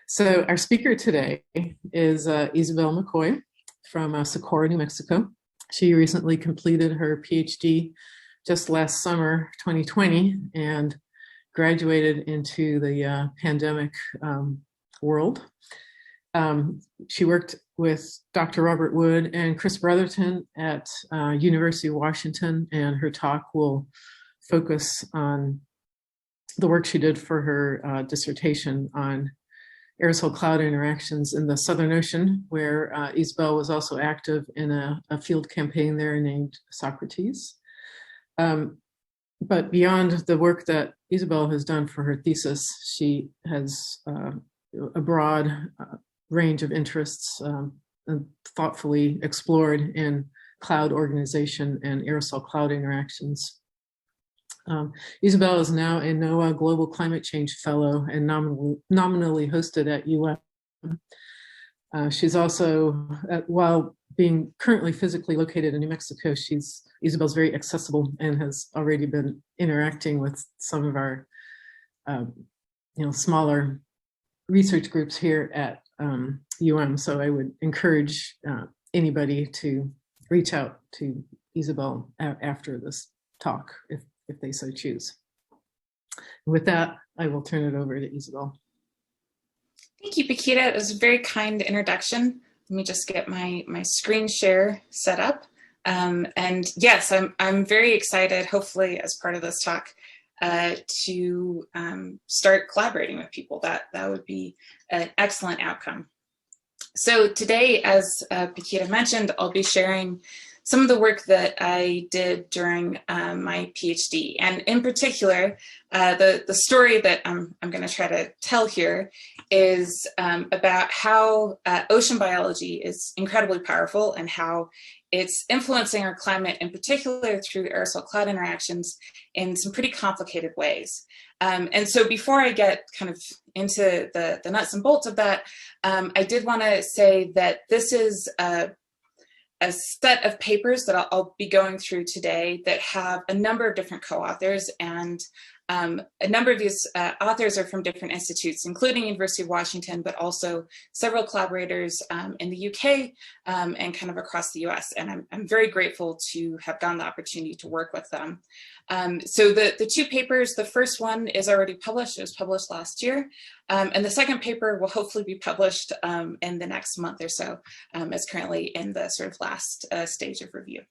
So our speaker today is Isabel McCoy from Socorro, New Mexico. She recently completed her PhD just last summer, 2020, and graduated into the pandemic world. She worked with Dr. Robert Wood and Chris Brotherton at University of Washington, and her talk will focus on the work she did for her dissertation on aerosol-cloud interactions in the Southern Ocean, where Isabel was also active in a field campaign there named SOCRATES. But beyond the work that Isabel has done for her thesis, she has a broad range of interests thoughtfully explored in cloud organization and aerosol-cloud interactions. Isabel is now a NOAA Global Climate Change Fellow and nominally hosted at She's also, while being currently physically located in New Mexico, Isabel's very accessible and has already been interacting with some of our smaller research groups here at So I would encourage anybody to reach out to Isabel after this talk if they so choose. With that, I will turn it over to Isabel. Thank you, Paquita. It was a very kind introduction. Let me just get my screen share set up. And yes, I'm very excited, hopefully as part of this talk, to start collaborating with people. That would be an excellent outcome. So today, as Paquita mentioned, I'll be sharing some of the work that I did during my PhD. And in particular, the story that I'm going to try to tell here is about how ocean biology is incredibly powerful and how it's influencing our climate, in particular through aerosol-cloud interactions in some pretty complicated ways. And so before I get kind of into the nuts and bolts of that, I did want to say that this is a set of papers that I'll be going through today that have a number of different co-authors, and a number of these authors are from different institutes, including University of Washington, but also several collaborators in the UK and kind of across the US. And I'm very grateful to have gotten the opportunity to work with them. So the two papers, the first one is already published. It was published last year. And the second paper will hopefully be published in the next month or so. It's currently in the sort of last stage of review.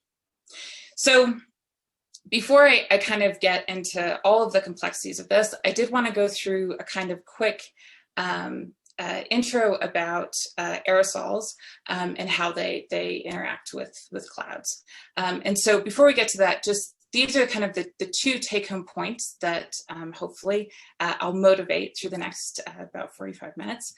So before I kind of get into all of the complexities of this, I did want to go through a kind of quick intro about aerosols and how they interact with clouds. And so before we get to that, just these are kind of the two take-home points that hopefully I'll motivate through the next about 45 minutes,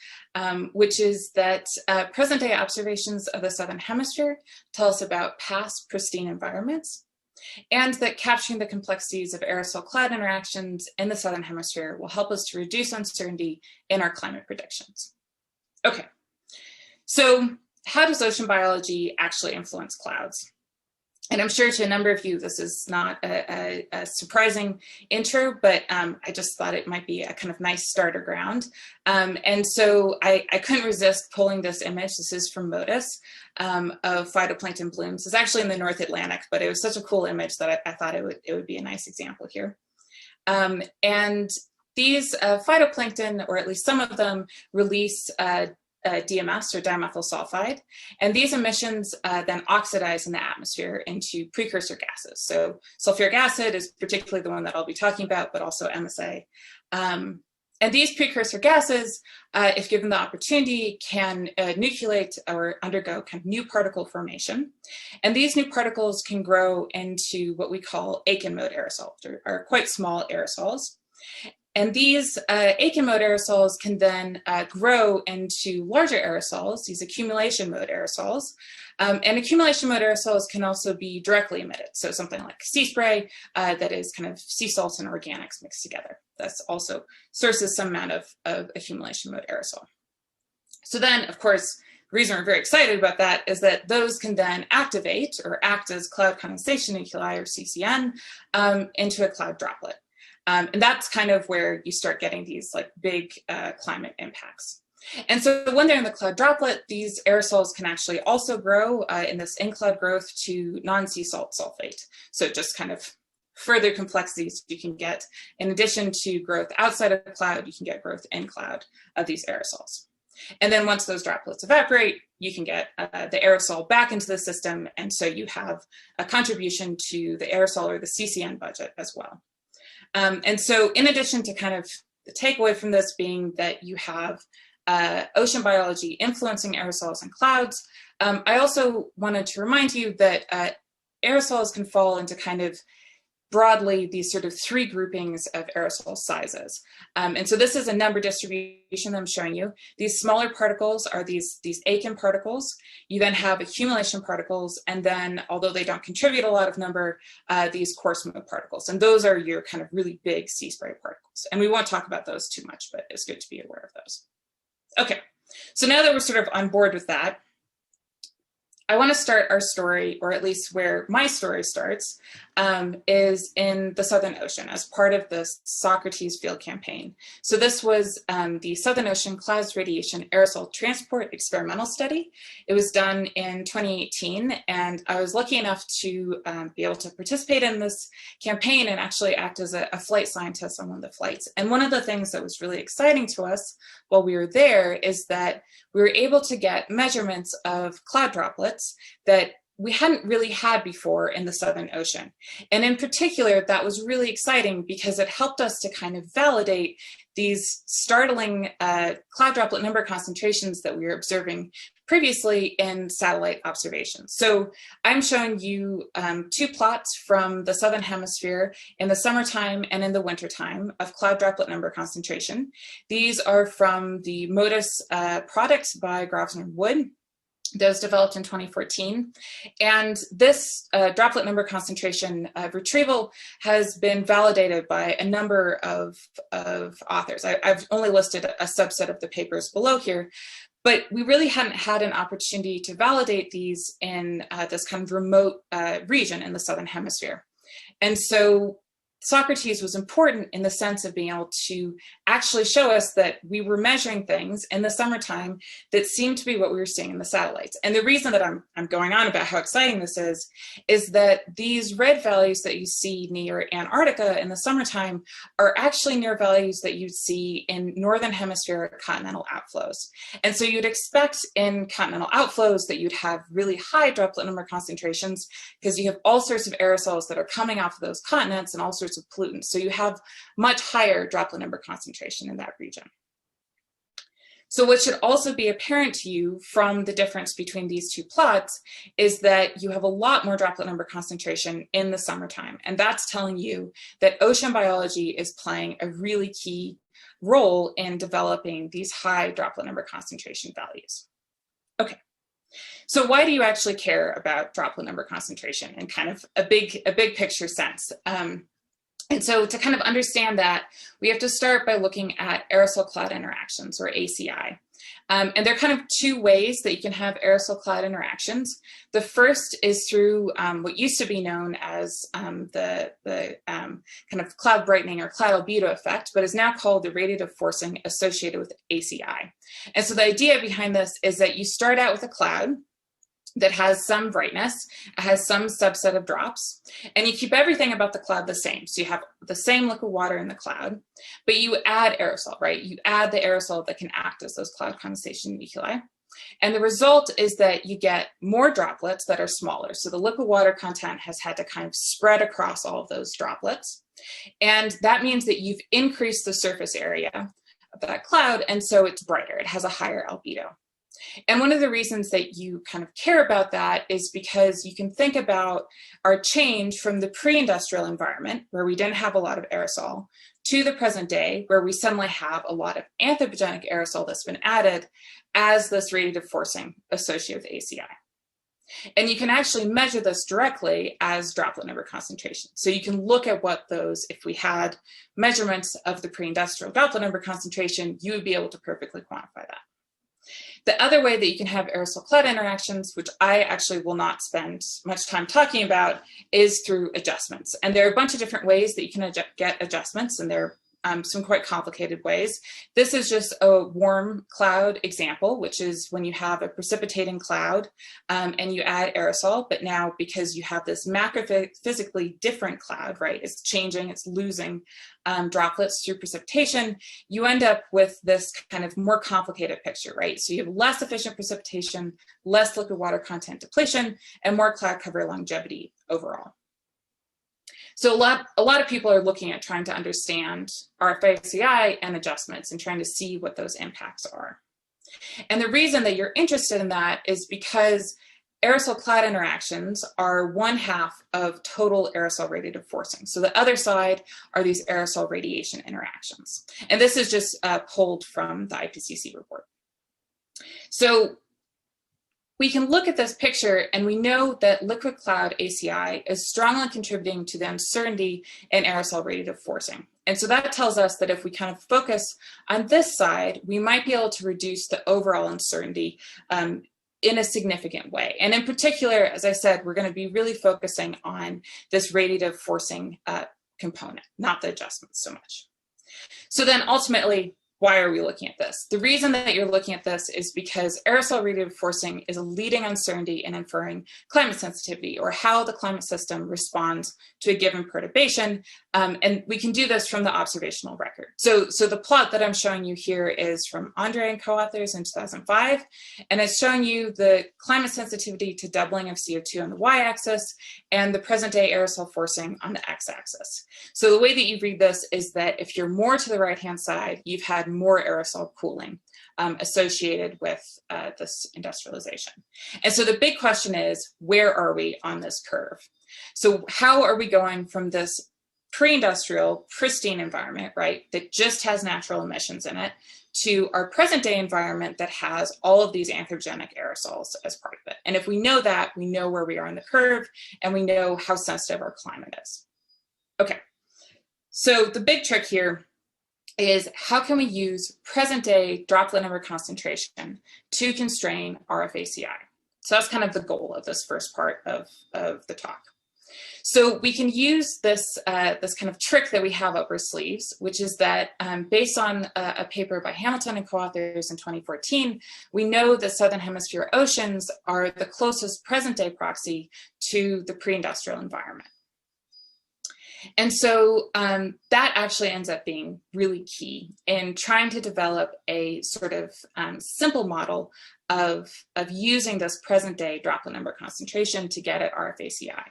which is that present-day observations of the Southern Hemisphere tell us about past pristine environments, and that capturing the complexities of aerosol-cloud interactions in the Southern Hemisphere will help us to reduce uncertainty in our climate predictions. Okay, so how does ocean biology actually influence clouds? And I'm sure to a number of you, this is not a surprising intro, but I just thought it might be a kind of nice starter ground. And so I couldn't resist pulling this image. This is from MODIS of phytoplankton blooms. It's actually in the North Atlantic, but it was such a cool image that I thought it would be a nice example here. And these phytoplankton, or at least some of them, release DMS, or dimethyl sulfide, and these emissions then oxidize in the atmosphere into precursor gases. So sulfuric acid is particularly the one that I'll be talking about, but also MSA. And these precursor gases, if given the opportunity, can nucleate or undergo kind of new particle formation. And these new particles can grow into what we call Aitken-mode aerosols, or quite small aerosols. And these Aitken-mode aerosols can then grow into larger aerosols, these accumulation mode aerosols. And accumulation mode aerosols can also be directly emitted. So something like sea spray that is kind of sea salts and organics mixed together. That's also sources some amount of accumulation mode aerosol. So then, of course, the reason we're very excited about that is that those can then activate or act as cloud condensation nuclei, or CCN, into a cloud droplet. And that's kind of where you start getting these like big climate impacts. And so when they're in the cloud droplet, these aerosols can actually also grow in this in-cloud growth to non-sea salt sulfate. So just kind of further complexities you can get. In addition to growth outside of the cloud, you can get growth in cloud of these aerosols. And then once those droplets evaporate, you can get the aerosol back into the system. And so you have a contribution to the aerosol or the CCN budget as well. And so in addition to kind of the takeaway from this being that you have ocean biology influencing aerosols and clouds, I also wanted to remind you that aerosols can fall into kind of broadly these sort of three groupings of aerosol sizes. And so this is a number distribution that I'm showing you. These smaller particles are these Aitken particles. You then have accumulation particles, and then, although they don't contribute a lot of number, these coarse mode particles. And those are your kind of really big sea spray particles. And we won't talk about those too much, but it's good to be aware of those. Okay, so now that we're sort of on board with that, I want to start our story, or at least where my story starts, is in the Southern Ocean as part of the SOCRATES field campaign. So this was the Southern Ocean Clouds Radiation Aerosol Transport Experimental Study. It was done in 2018, and I was lucky enough to be able to participate in this campaign and actually act as a flight scientist on one of the flights. And one of the things that was really exciting to us while we were there is that we were able to get measurements of cloud droplets that we hadn't really had before in the Southern Ocean. And in particular, that was really exciting because it helped us to kind of validate these startling cloud droplet number concentrations that we were observing previously in satellite observations. So I'm showing you two plots from the Southern Hemisphere in the summertime and in the wintertime of cloud droplet number concentration. These are from the MODIS products by Grosvenor Wood. Those developed in 2014. And this droplet number concentration retrieval has been validated by a number of authors. I've only listed a subset of the papers below here, but we really hadn't had an opportunity to validate these in this kind of remote region in the Southern Hemisphere. And so SOCRATES was important in the sense of being able to actually show us that we were measuring things in the summertime that seemed to be what we were seeing in the satellites. And the reason that I'm going on about how exciting this is that these red values that you see near Antarctica in the summertime are actually near values that you'd see in Northern Hemisphere continental outflows. And so you'd expect in continental outflows that you'd have really high droplet number concentrations because you have all sorts of aerosols that are coming off of those continents and all sorts of pollutants. So you have much higher droplet number concentration in that region. So what should also be apparent to you from the difference between these two plots is that you have a lot more droplet number concentration in the summertime. And that's telling you that ocean biology is playing a really key role in developing these high droplet number concentration values. Okay. So why do you actually care about droplet number concentration in kind of a big picture sense? And so to kind of understand that, we have to start by looking at aerosol-cloud interactions, or ACI. And there are kind of two ways that you can have aerosol-cloud interactions. The first is through what used to be known as the kind of cloud brightening or cloud albedo effect, but is now called the radiative forcing associated with ACI. And so the idea behind this is that you start out with a cloud that has some brightness, has some subset of drops, and you keep everything about the cloud the same. So you have the same liquid water in the cloud, but you add aerosol, right? You add the aerosol that can act as those cloud condensation nuclei. And the result is that you get more droplets that are smaller. So the liquid water content has had to kind of spread across all of those droplets. And that means that you've increased the surface area of that cloud, and so it's brighter. It has a higher albedo. And one of the reasons that you kind of care about that is because you can think about our change from the pre-industrial environment, where we didn't have a lot of aerosol, to the present day, where we suddenly have a lot of anthropogenic aerosol that's been added as this radiative forcing associated with ACI. And you can actually measure this directly as droplet number concentration. So you can look at what those, if we had measurements of the pre-industrial droplet number concentration, you would be able to perfectly quantify that. The other way that you can have aerosol-cloud interactions, which I actually will not spend much time talking about, is through adjustments. And there are a bunch of different ways that you can get adjustments, and they're some quite complicated ways. This is just a warm cloud example, which is when you have a precipitating cloud and you add aerosol, but now because you have this macrophysically different cloud, right, it's changing, it's losing droplets through precipitation, you end up with this kind of more complicated picture, right? So you have less efficient precipitation, less liquid water content depletion, and more cloud cover longevity overall. So a lot of people are looking at trying to understand RFACI and adjustments and trying to see what those impacts are. And the reason that you're interested in that is because aerosol-cloud interactions are 1/2 of total aerosol radiative forcing. So the other side are these aerosol radiation interactions. And this is just pulled from the IPCC report. So we can look at this picture and we know that liquid cloud ACI is strongly contributing to the uncertainty in aerosol radiative forcing. And so that tells us that if we kind of focus on this side, we might be able to reduce the overall uncertainty in a significant way. And in particular, as I said, we're going to be really focusing on this radiative forcing component, not the adjustments so much. So then ultimately, why are we looking at this? The reason that you're looking at this is because aerosol radiative forcing is a leading uncertainty in inferring climate sensitivity, or how the climate system responds to a given perturbation. And we can do this from the observational record. So the plot that I'm showing you here is from Andre and co-authors in 2005, and it's showing you the climate sensitivity to doubling of CO2 on the y-axis and the present day aerosol forcing on the x-axis. So the way that you read this is that if you're more to the right-hand side, you've had more aerosol cooling associated with this industrialization. And so the big question is, where are we on this curve? So how are we going from this pre-industrial, pristine environment, right, that just has natural emissions in it, to our present day environment that has all of these anthropogenic aerosols as part of it? And if we know that, we know where we are in the curve, and we know how sensitive our climate is. Okay, so the big trick here is, how can we use present day droplet number concentration to constrain RFACI? So that's kind of the goal of this first part of the talk. So we can use this, this kind of trick that we have up our sleeves, which is that based on a paper by Hamilton and co-authors in 2014, we know that Southern Hemisphere oceans are the closest present day proxy to the pre-industrial environment. And so that actually ends up being really key in trying to develop a sort of simple model of using this present day droplet number concentration to get at RFACI.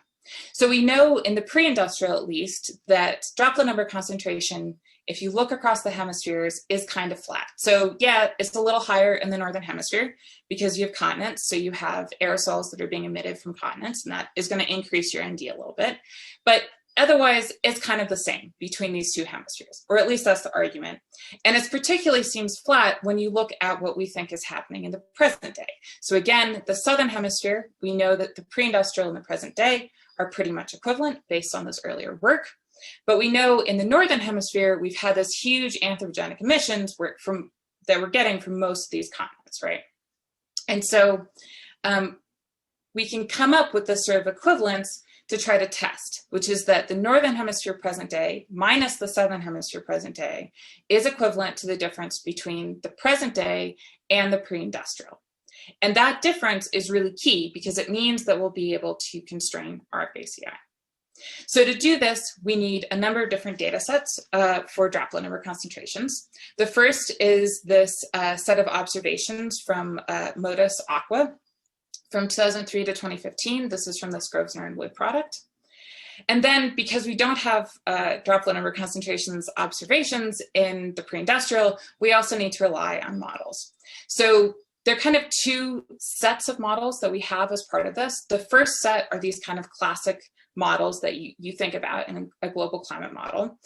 So we know in the pre-industrial, at least, that droplet number concentration, if you look across the hemispheres, is kind of flat. So yeah, it's a little higher in the Northern Hemisphere because you have continents. So you have aerosols that are being emitted from continents, and that is going to increase your ND a little bit. But otherwise, it's kind of the same between these two hemispheres, or at least that's the argument. And it particularly seems flat when you look at what we think is happening in the present day. So again, the Southern Hemisphere, we know that the pre-industrial and the present day are pretty much equivalent based on this earlier work. But we know in the Northern Hemisphere, we've had this huge anthropogenic emissions that we're getting from most of these continents, right? And so we can come up with this sort of equivalence to try to test, which is that the Northern Hemisphere present day minus the Southern Hemisphere present day is equivalent to the difference between the present day and the pre-industrial. And that difference is really key because it means that we'll be able to constrain RFACI. So to do this, we need a number of different data sets for droplet number concentrations. The first is this set of observations from Modus Aqua from 2003 to 2015. This is from the Scrivener and Wood product. And then because we don't have droplet number concentrations observations in the pre-industrial, we also need to rely on models. So there are kind of two sets of models that we have as part of this. The first set are these kind of classic models that you think about in a global climate model.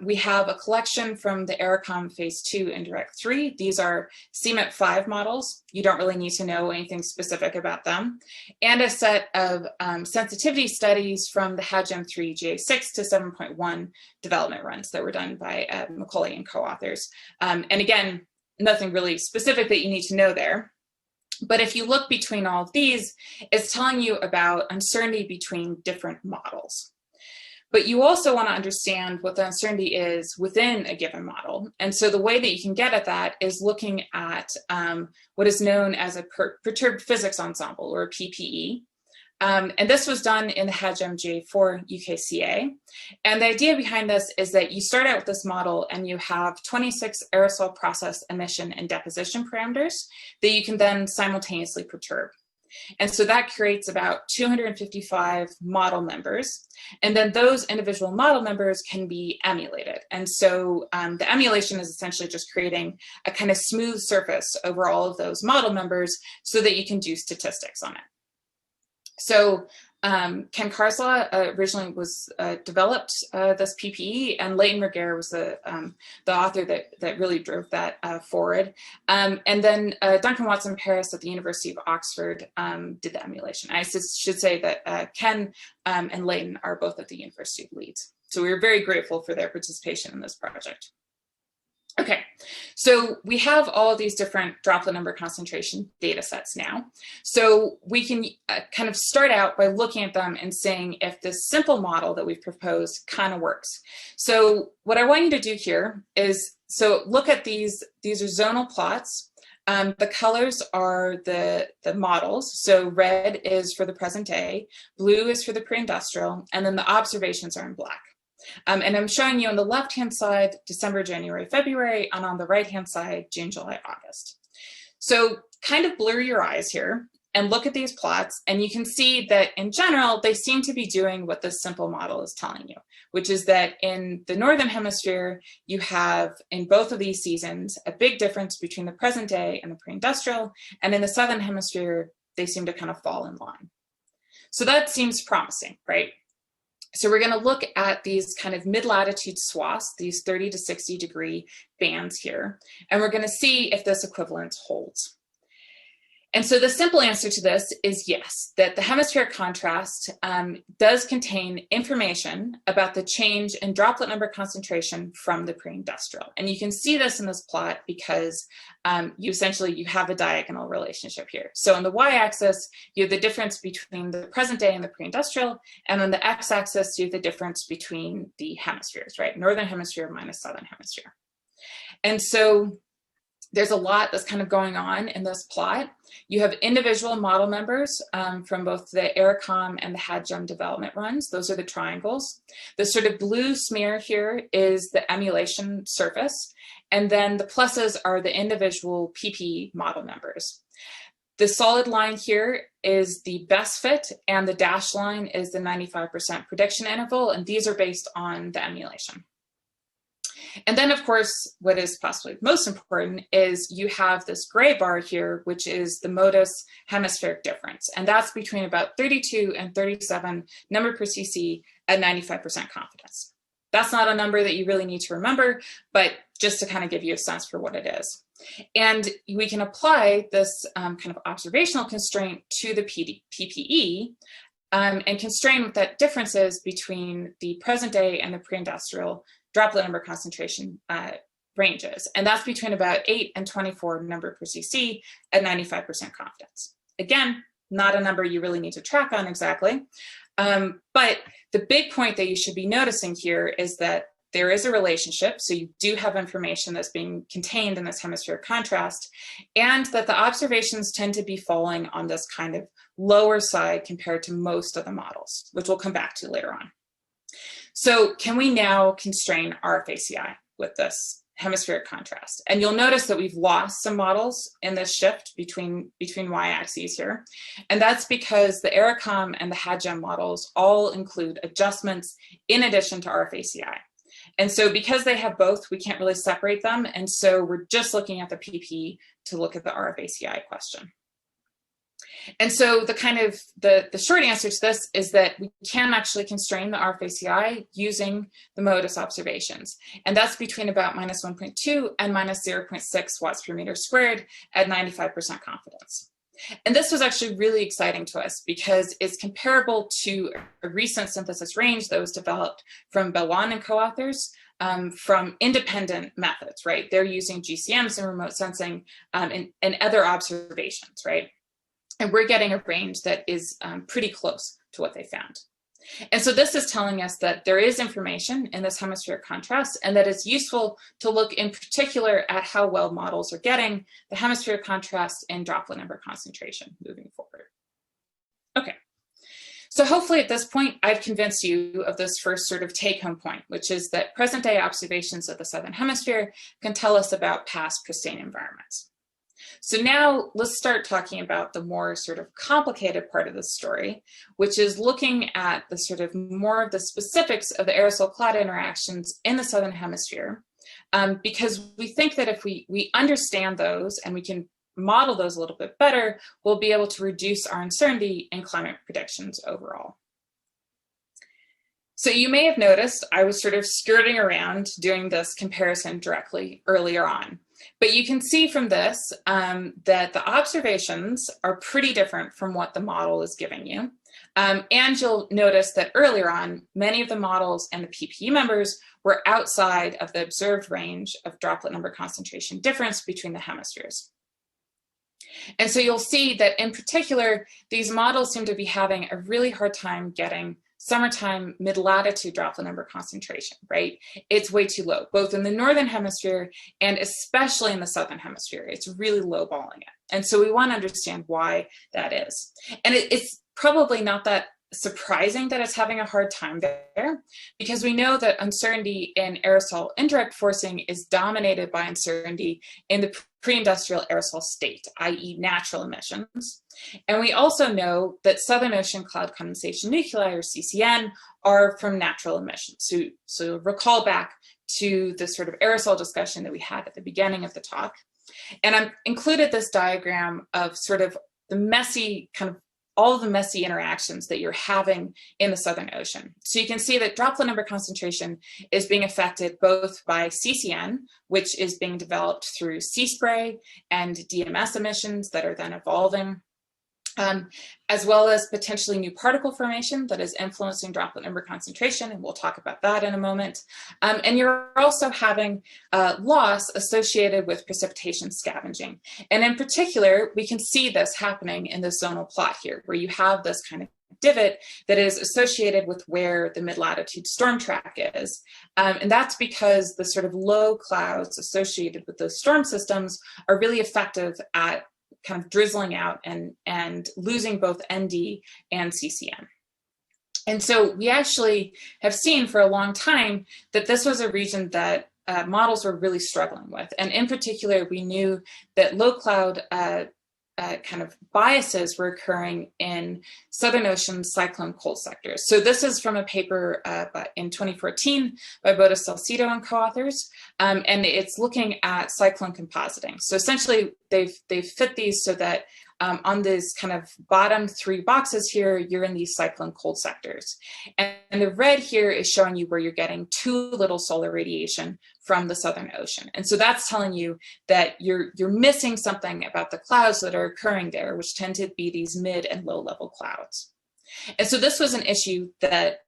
We have a collection from the AEROCOM Phase 2 Indirect 3. These are CMIP-5 models. You don't really need to know anything specific about them. And a set of sensitivity studies from the HADGEM 3 GA6 to 7.1 development runs that were done by McCoy and co-authors. And again, nothing really specific that you need to know there. But if you look between all of these, it's telling you about uncertainty between different models. But you also want to understand what the uncertainty is within a given model. And so the way that you can get at that is looking at what is known as a perturbed physics ensemble, or PPE. And this was done in the HADGEM GA4 UKCA. And the idea behind this is that you start out with this model and you have 26 aerosol process emission and deposition parameters that you can then simultaneously perturb. And so that creates about 255 model members. And then those individual model members can be emulated. And so the emulation is essentially just creating a kind of smooth surface over all of those model members so that you can do statistics on it. So Ken Carslaw originally was developed this PPE, and Leighton Regehr was the author that really drove that forward. And then Duncan Watson-Paris at the University of Oxford did the emulation. I should say that Ken and Leighton are both at the University of Leeds. So we were very grateful for their participation in this project. Okay, so we have all of these different droplet number concentration data sets now. So we can kind of start out by looking at them and saying if this simple model that we've proposed kind of works. So what I want you to do here is, so look at these are zonal plots. The colors are the models. So red is for the present day, blue is for the pre-industrial, and then the observations are in black. And I'm showing you on the left-hand side, December, January, February, and on the right-hand side, June, July, August. So kind of blur your eyes here and look at these plots, and you can see that in general, they seem to be doing what this simple model is telling you, which is that in the Northern Hemisphere, you have, in both of these seasons, a big difference between the present day and the pre-industrial, and in the Southern Hemisphere, they seem to kind of fall in line. So that seems promising, right? So we're going to look at these kind of mid-latitude swaths, these 30 to 60 degree bands here, and we're going to see if this equivalence holds. And so the simple answer to this is yes, that the hemispheric contrast does contain information about the change in droplet number concentration from the pre-industrial. And you can see this in this plot because you have a diagonal relationship here. So on the y-axis, you have the difference between the present day and the pre-industrial, and on the x-axis, you have the difference between the hemispheres, right? Northern hemisphere minus southern hemisphere. And so there's a lot that's kind of going on in this plot. You have individual model members from both the AeroCom and the HADGEM development runs. Those are the triangles. The sort of blue smear here is the emulation surface. And then the pluses are the individual PP model members. The solid line here is the best fit, and the dashed line is the 95% prediction interval. And these are based on the emulation. And then, of course, what is possibly most important is you have this gray bar here, which is the MODIS hemispheric difference. And that's between about 32 and 37 number per cc at 95% confidence. That's not a number that you really need to remember, but just to kind of give you a sense for what it is. And we can apply this kind of observational constraint to the PPE and constrain what that difference is between the present day and the pre-industrial droplet number concentration ranges. And that's between about 8 and 24 number per cc at 95% confidence. Again, not a number you really need to track on exactly. But the big point that you should be noticing here is that there is a relationship. So you do have information that's being contained in this hemispheric contrast, and that the observations tend to be falling on this kind of lower side compared to most of the models, which we'll come back to later on. So can we now constrain RFACI with this hemispheric contrast? And you'll notice that we've lost some models in this shift between y-axes here. And that's because the AeroCom and the HADGEM models all include adjustments in addition to RFACI. And so because they have both, we can't really separate them. And so we're just looking at the PP to look at the RFACI question. And so the short answer to this is that we can actually constrain the RFACI using the MODIS observations. And that's between about minus 1.2 and minus 0.6 watts per meter squared at 95% confidence. And this was actually really exciting to us because it's comparable to a recent synthesis range that was developed from Belwan and co-authors from independent methods, right? They're using GCMs and remote sensing and other observations, right? And we're getting a range that is pretty close to what they found. And so this is telling us that there is information in this hemispheric contrast, and that it's useful to look in particular at how well models are getting the hemispheric contrast and droplet number concentration moving forward. Okay, so hopefully at this point, I've convinced you of this first sort of take-home point, which is that present-day observations of the Southern Hemisphere can tell us about past pristine environments. So now let's start talking about the more sort of complicated part of the story, which is looking at the sort of more of the specifics of the aerosol-cloud interactions in the Southern Hemisphere, because we think that if we understand those and we can model those a little bit better, we'll be able to reduce our uncertainty in climate predictions overall. So you may have noticed I was sort of skirting around doing this comparison directly earlier on. But you can see from this that the observations are pretty different from what the model is giving you. And you'll notice that earlier on, many of the models and the PPE members were outside of the observed range of droplet number concentration difference between the hemispheres. And so you'll see that in particular, these models seem to be having a really hard time getting summertime mid-latitude droplet number concentration, right? It's way too low, both in the northern hemisphere and especially in the southern hemisphere. It's really low-balling it. And so we want to understand why that is. And it's probably not that surprising that it's having a hard time there, because we know that uncertainty in aerosol indirect forcing is dominated by uncertainty in the pre-industrial aerosol state, i.e. natural emissions. And we also know that Southern Ocean cloud condensation nuclei, or CCN, are from natural emissions. So recall back to the sort of aerosol discussion that we had at the beginning of the talk. And I've included this diagram of sort of the messy all of the messy interactions that you're having in the Southern Ocean. So you can see that droplet number concentration is being affected both by CCN, which is being developed through sea spray and DMS emissions that are then evolving, as well as potentially new particle formation that is influencing droplet number concentration, and we'll talk about that in a moment. And you're also having loss associated with precipitation scavenging. And in particular, we can see this happening in the zonal plot here, where you have this kind of divot that is associated with where the mid-latitude storm track is. And that's because the sort of low clouds associated with those storm systems are really effective at kind of drizzling out and losing both ND and CCN. And so we actually have seen for a long time that this was a region that models were really struggling with. And in particular, we knew that low cloud kind of biases were occurring in Southern Ocean cyclone cold sectors. So this is from a paper in 2014 by Boda Salcido and co-authors, and it's looking at cyclone compositing. So essentially, they've fit these so that on these kind of bottom three boxes here, you're in these cyclone cold sectors. And the red here is showing you where you're getting too little solar radiation from the Southern Ocean. And so that's telling you that you're missing something about the clouds that are occurring there, which tend to be these mid and low level clouds. And so this was an issue that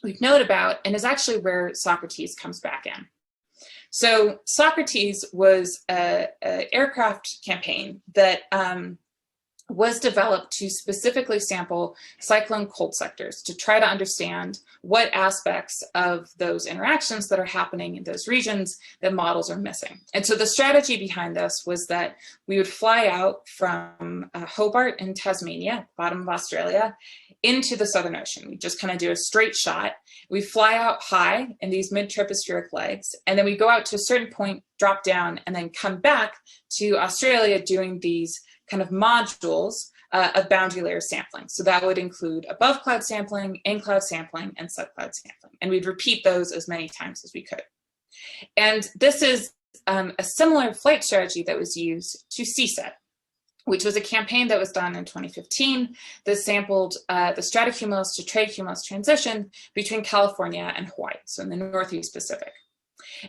we've known about, and is actually where SOCRATES comes back in. So SOCRATES was an aircraft campaign that was developed to specifically sample cyclone cold sectors to try to understand what aspects of those interactions that are happening in those regions that models are missing. And so the strategy behind this was that we would fly out from Hobart in Tasmania, bottom of Australia, into the Southern Ocean. We just kind of do a straight shot. We fly out high in these mid-tropospheric legs, and then we go out to a certain point, drop down, and then come back to Australia doing these kind of modules of boundary layer sampling. So that would include above cloud sampling, in cloud sampling, and subcloud sampling. And we'd repeat those as many times as we could. And this is a similar flight strategy that was used to CSAT, which was a campaign that was done in 2015 that sampled the stratocumulus to tracumulus transition between California and Hawaii, so in the Northeast Pacific.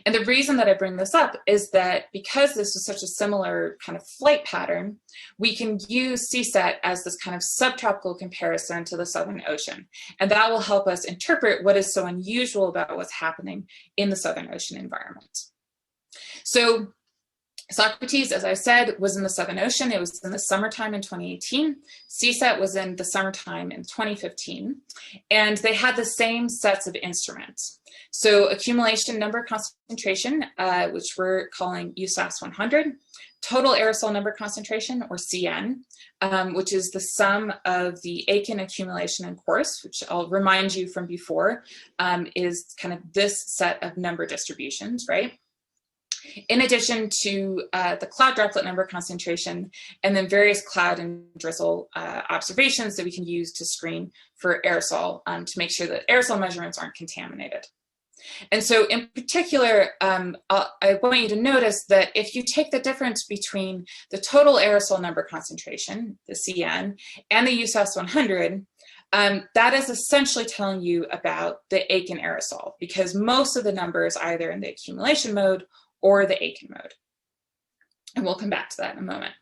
And the reason that I bring this up is that because this is such a similar kind of flight pattern, we can use CSAT as this kind of subtropical comparison to the Southern Ocean. And that will help us interpret what is so unusual about what's happening in the Southern Ocean environment. So SOCRATES, as I said, was in the Southern Ocean. It was in the summertime in 2018. CSAT was in the summertime in 2015. And they had the same sets of instruments. So accumulation number concentration, which we're calling USAS 100, total aerosol number concentration, or CN, which is the sum of the Aitken accumulation and course, which I'll remind you from before, is kind of this set of number distributions, right? In addition to the cloud droplet number concentration, and then various cloud and drizzle observations that we can use to screen for aerosol to make sure that aerosol measurements aren't contaminated. And so in particular, I want you to notice that if you take the difference between the total aerosol number concentration, the CN, and the USAS 100, that is essentially telling you about the Aitken aerosol, because most of the numbers are either in the accumulation mode or the Aitken mode. And we'll come back to that in a moment.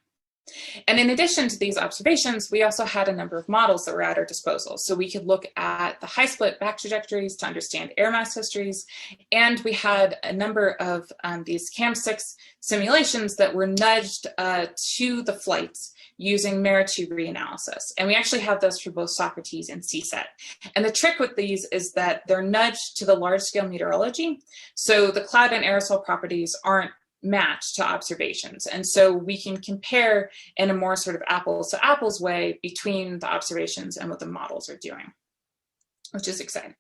And in addition to these observations, we also had a number of models that were at our disposal. So we could look at the high split back trajectories to understand air mass histories. And we had a number of these CAM6 simulations that were nudged to the flights using MERA-2 reanalysis. And we actually have those for both SOCRATES and CSAT. And the trick with these is that they're nudged to the large scale meteorology. So the cloud and aerosol properties aren't matched to observations. And so we can compare in a more sort of apples to apples way between the observations and what the models are doing, which is exciting.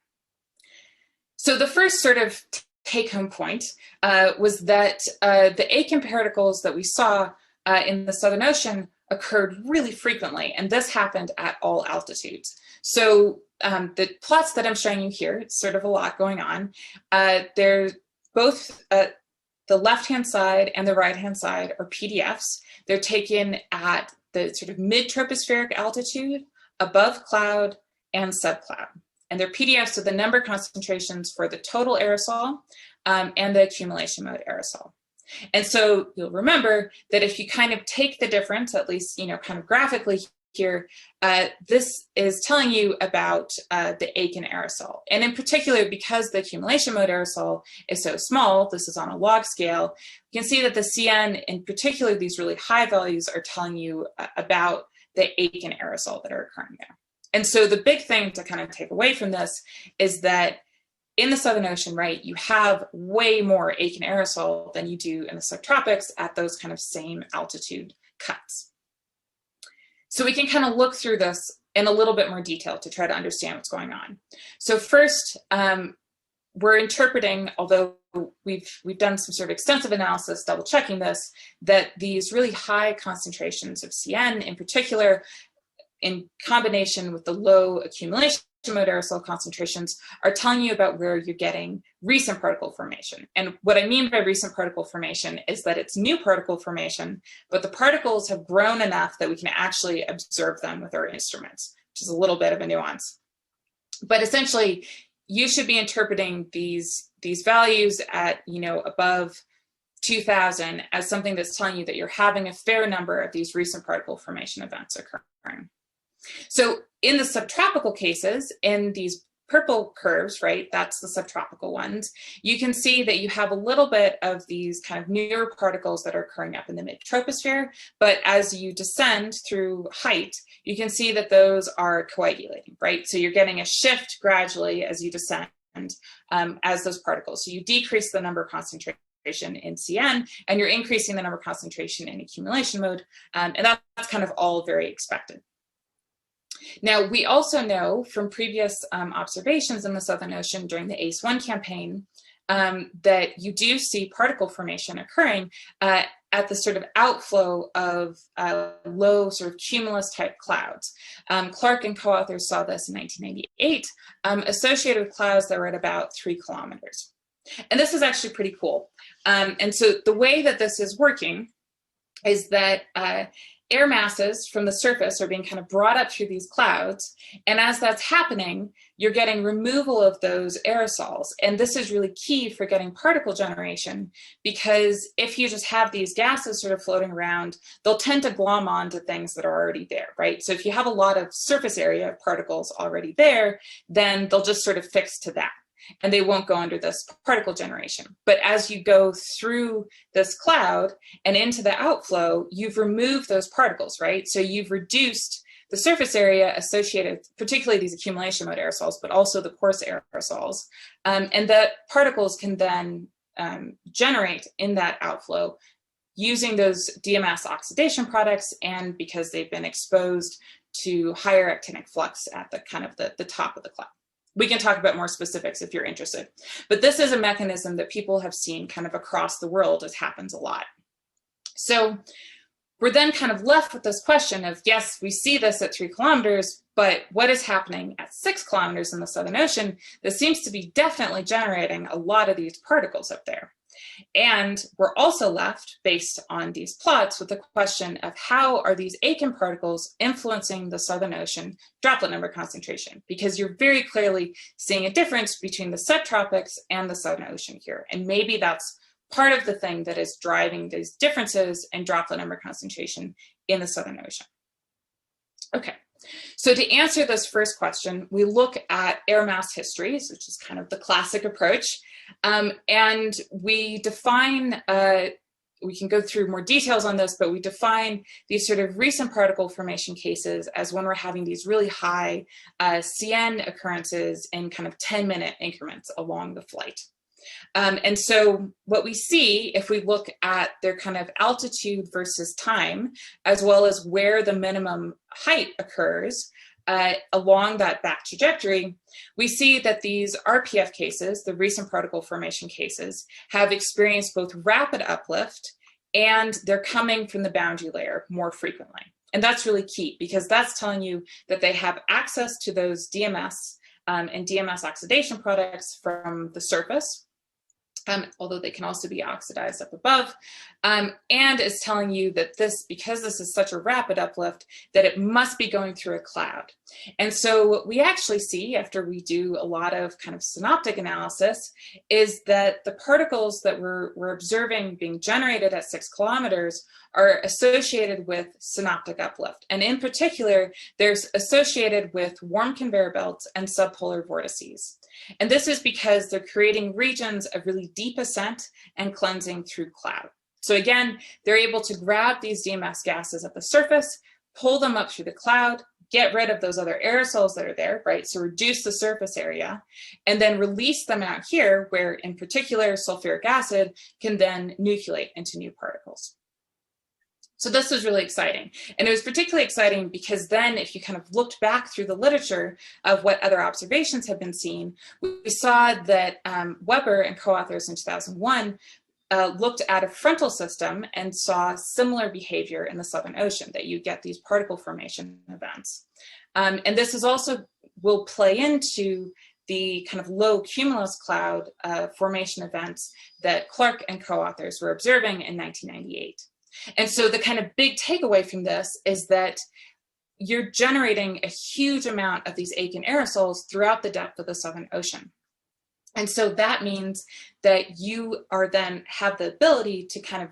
So the first sort of take home point was that the Aitken particles that we saw in the Southern Ocean occurred really frequently, and this happened at all altitudes. So the plots that I'm showing you here, it's sort of a lot going on. They're both the left-hand side and the right-hand side are PDFs. They're taken at the sort of mid-tropospheric altitude, above cloud, and subcloud. And they're PDFs of the number concentrations for the total aerosol and the accumulation mode aerosol. And so you'll remember that if you kind of take the difference, at least, you know, kind of graphically here, this is telling you about the Aitken aerosol. And in particular, because the accumulation mode aerosol is so small, this is on a log scale, you can see that the CN, in particular, these really high values are telling you about the Aitken aerosol that are occurring there. And so the big thing to kind of take away from this is that in the Southern Ocean, right, you have way more Aitken aerosol than you do in the subtropics at those kind of same altitude cuts. So we can kind of look through this in a little bit more detail to try to understand what's going on. So first, we're interpreting, although we've done some sort of extensive analysis, double checking this, that these really high concentrations of CN in particular, in combination with the low accumulation mode aerosol concentrations, are telling you about where you're getting recent particle formation. And what I mean by recent particle formation is that it's new particle formation, but the particles have grown enough that we can actually observe them with our instruments, which is a little bit of a nuance. But essentially, you should be interpreting these values at, you know, above 2000 as something that's telling you that you're having a fair number of these recent particle formation events occurring. So in the subtropical cases, in these purple curves, right, that's the subtropical ones, you can see that you have a little bit of these kind of newer particles that are occurring up in the mid-troposphere, but as you descend through height, you can see that those are coagulating, right? So you're getting a shift gradually as you descend as those particles. So you decrease the number concentration in CN, and you're increasing the number concentration in accumulation mode, and that's kind of all very expected. Now, we also know from previous observations in the Southern Ocean during the ACE-1 campaign that you do see particle formation occurring at the sort of outflow of low sort of cumulus type clouds. Clark and co-authors saw this in 1998, associated with clouds that were at about 3 kilometers. And this is actually pretty cool. And so the way that this is working is that air masses from the surface are being kind of brought up through these clouds. And as that's happening, you're getting removal of those aerosols. And this is really key for getting particle generation, because if you just have these gases sort of floating around, they'll tend to glom onto things that are already there, right? So if you have a lot of surface area of particles already there, then they'll just sort of fix to that. and they won't go under this particle generation. But as you go through this cloud and into the outflow, you've removed those particles, right? So you've reduced the surface area associated, particularly these accumulation mode aerosols, but also the coarse aerosols. And the particles can then generate in that outflow using those DMS oxidation products, and because they've been exposed to higher actinic flux at the kind of the top of the cloud. We can talk about more specifics if you're interested, but this is a mechanism that people have seen kind of across the world. It happens a lot. So we're then kind of left with this question of, yes, we see this at 3 kilometers, but what is happening at 6 kilometers in the Southern Ocean that seems to be definitely generating a lot of these particles up there? And we're also left, based on these plots, with the question of how are these Aitken particles influencing the Southern Ocean droplet number concentration? Because you're very clearly seeing a difference between the subtropics and the Southern Ocean here. And maybe that's part of the thing that is driving these differences in droplet number concentration in the Southern Ocean. Okay, so to answer this first question, we look at air mass histories, which is kind of the classic approach. And we define, we can go through more details on this, but we define these sort of recent particle formation cases as when we're having these really high CN occurrences in kind of 10-minute increments along the flight. And so what we see, if we look at their kind of altitude versus time, as well as where the minimum height occurs along that back trajectory, we see that these RPF cases, the recent particle formation cases, have experienced both rapid uplift and they're coming from the boundary layer more frequently. And that's really key, because that's telling you that they have access to those DMS and DMS oxidation products from the surface, although they can also be oxidized up above, and is telling you that this, because this is such a rapid uplift, that it must be going through a cloud. And so what we actually see after we do a lot of kind of synoptic analysis is that the particles that we're observing being generated at 6 kilometers are associated with synoptic uplift. And in particular, there's associated with warm conveyor belts and subpolar vortices. And this is because they're creating regions of really deep ascent and cleansing through cloud. So again, they're able to grab these DMS gases at the surface, pull them up through the cloud, get rid of those other aerosols that are there, right? So reduce the surface area, and then release them out here, where in particular sulfuric acid can then nucleate into new particles. So this was really exciting. And it was particularly exciting because then if you kind of looked back through the literature of what other observations have been seen, we saw that Weber and co-authors in 2001 looked at a frontal system and saw similar behavior in the Southern Ocean, that you get these particle formation events. And this is also will play into the kind of low cumulus cloud formation events that Clark and co-authors were observing in 1998. And so the kind of big takeaway from this is that you're generating a huge amount of these Aitken aerosols throughout the depth of the Southern Ocean. And so that means that you are then have the ability to kind of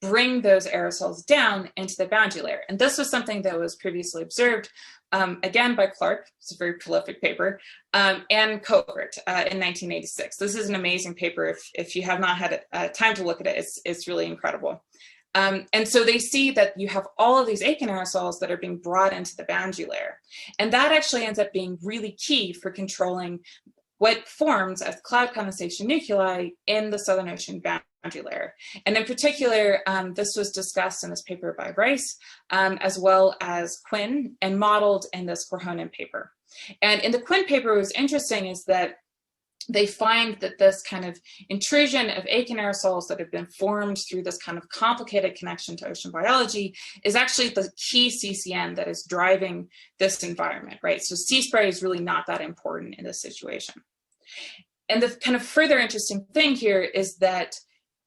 bring those aerosols down into the boundary layer. And this was something that was previously observed, again, by Clark. It's a very prolific paper, and Covert in 1986. This is an amazing paper. If you have not had time to look at it, it's really incredible. And so they see that you have all of these Aitken aerosols that are being brought into the boundary layer. And that actually ends up being really key for controlling what forms as cloud condensation nuclei in the Southern Ocean boundary layer. And in particular, this was discussed in this paper by Rice, as well as Quinn, and modeled in this Korhonen paper. And in the Quinn paper, what was interesting is that they find that this kind of intrusion of Aitken aerosols that have been formed through this kind of complicated connection to ocean biology is actually the key CCN that is driving this environment, right? So sea spray is really not that important in this situation. And the kind of further interesting thing here is that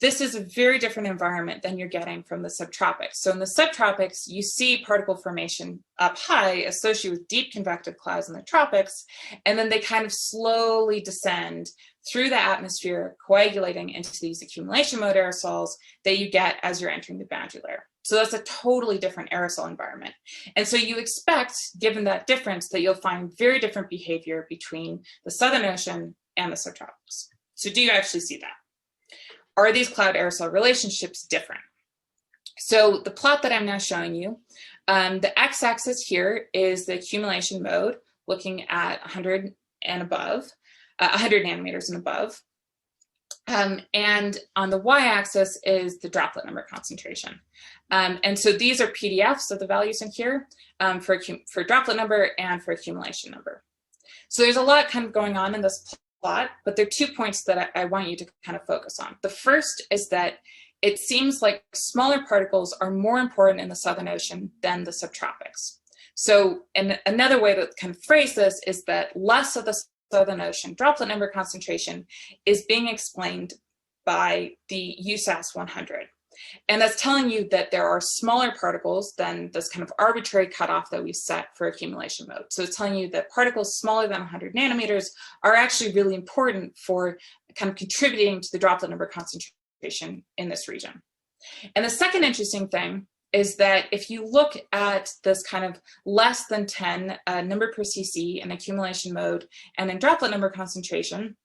this is a very different environment than you're getting from the subtropics. So in the subtropics, you see particle formation up high associated with deep convective clouds in the tropics, and then they kind of slowly descend through the atmosphere, coagulating into these accumulation mode aerosols that you get as you're entering the boundary layer. So that's a totally different aerosol environment. And so you expect, given that difference, that you'll find very different behavior between the Southern Ocean and the subtropics. So do you actually see that? Are these cloud aerosol relationships different? So the plot that I'm now showing you, the x-axis here is the accumulation mode, looking at 100 and above, 100 nanometers and above. And on the y-axis is the droplet number concentration. And so these are PDFs of the values in here for droplet number and for accumulation number. So there's a lot kind of going on in this plot, but there are 2 points that I want you to kind of focus on. The first is that it seems like smaller particles are more important in the Southern Ocean than the subtropics. So and another way to kind of phrase this is that less of the Southern Ocean droplet number concentration is being explained by the USAS 100. And that's telling you that there are smaller particles than this kind of arbitrary cutoff that we set for accumulation mode. So it's telling you that particles smaller than 100 nanometers are actually really important for kind of contributing to the droplet number concentration in this region. And the second interesting thing is that if you look at this kind of less than 10 number per cc in accumulation mode and in droplet number concentration,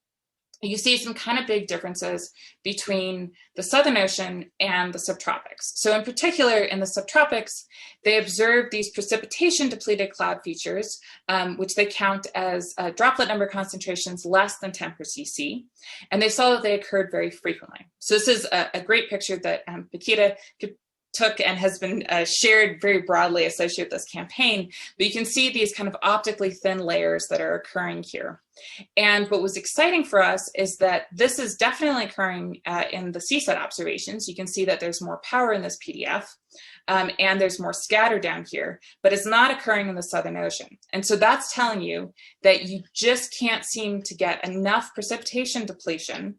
you see some kind of big differences between the Southern Ocean and the subtropics. So in particular, in the subtropics, they observed these precipitation depleted cloud features, which they count as droplet number concentrations less than 10 per cc. And they saw that they occurred very frequently. So this is a great picture that Paquita took and has been shared very broadly associated with this campaign, but you can see these kind of optically thin layers that are occurring here. And what was exciting for us is that this is definitely occurring in the CSAT observations. You can see that there's more power in this PDF and there's more scatter down here, but it's not occurring in the Southern Ocean. And so that's telling you that you just can't seem to get enough precipitation depletion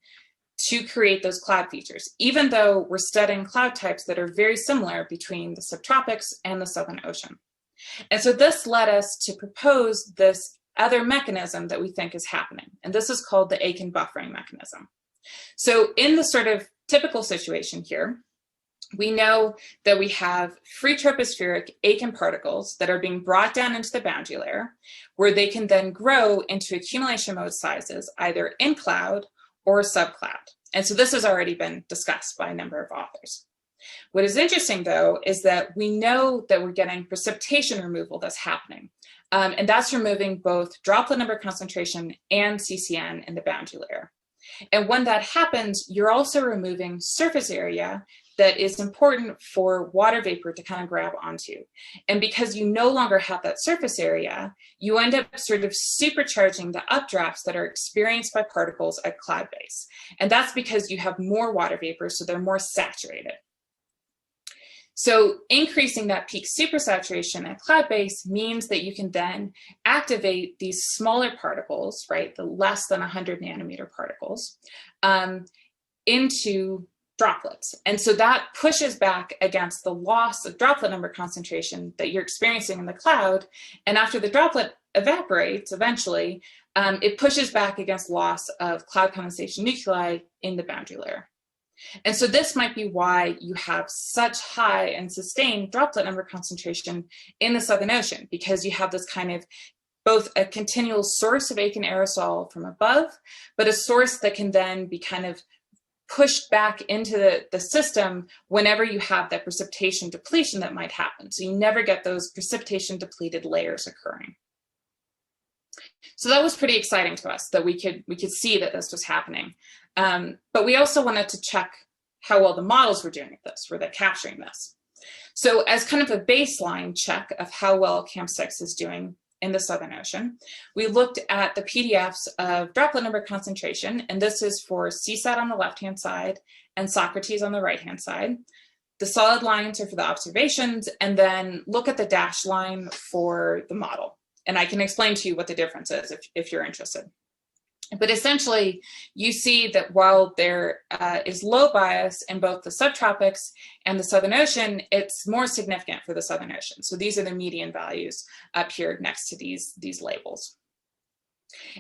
to create those cloud features, even though we're studying cloud types that are very similar between the subtropics and the Southern Ocean. And so this led us to propose this other mechanism that we think is happening, and this is called the Aitken-Buffering Mechanism. So in the sort of typical situation here, we know that we have free-tropospheric Aitken particles that are being brought down into the boundary layer, where they can then grow into accumulation mode sizes, either in cloud or subcloud. And so this has already been discussed by a number of authors. What is interesting, though, is that we know that we're getting precipitation removal that's happening. And that's removing both droplet number concentration and CCN in the boundary layer. And when that happens, you're also removing surface area that is important for water vapor to kind of grab onto. And because you no longer have that surface area, you end up sort of supercharging the updrafts that are experienced by particles at cloud base. And that's because you have more water vapor, so they're more saturated. So increasing that peak supersaturation at cloud base means that you can then activate these smaller particles, right, the less than 100 nanometer particles, into droplets. And so that pushes back against the loss of droplet number concentration that you're experiencing in the cloud. And after the droplet evaporates, eventually, it pushes back against loss of cloud condensation nuclei in the boundary layer. And so this might be why you have such high and sustained droplet number concentration in the Southern Ocean, because you have this kind of both a continual source of Aitken aerosol from above, but a source that can then be kind of pushed back into the system whenever you have that precipitation depletion that might happen. So you never get those precipitation depleted layers occurring. So that was pretty exciting to us that we could see that this was happening. But we also wanted to check how well the models were doing at this, were they capturing this? So as kind of a baseline check of how well CAMP6 is doing in the Southern Ocean, we looked at the PDFs of droplet number concentration, and this is for CSAT on the left-hand side and SOCRATES on the right-hand side. The solid lines are for the observations, and then look at the dashed line for the model. And I can explain to you what the difference is if you're interested. But essentially, you see that while there is low bias in both the subtropics and the Southern Ocean, it's more significant for the Southern Ocean. So these are the median values up here next to these labels.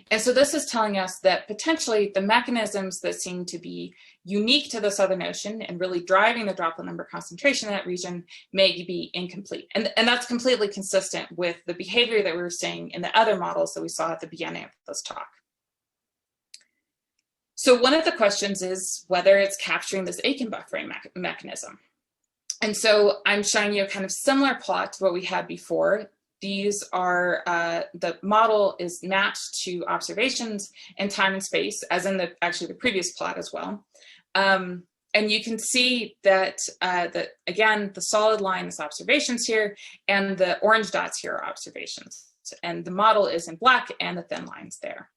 And so this is telling us that potentially the mechanisms that seem to be unique to the Southern Ocean and really driving the droplet number concentration in that region may be incomplete. And that's completely consistent with the behavior that we were seeing in the other models that we saw at the beginning of this talk. So one of the questions is whether it's capturing this Aitken-Buffering mechanism. And so I'm showing you a kind of similar plot to what we had before. These are, the model is matched to observations in time and space, as in actually the previous plot as well. And you can see that, again, the solid line is observations here, and the orange dots here are observations. And the model is in black, and the thin line's there.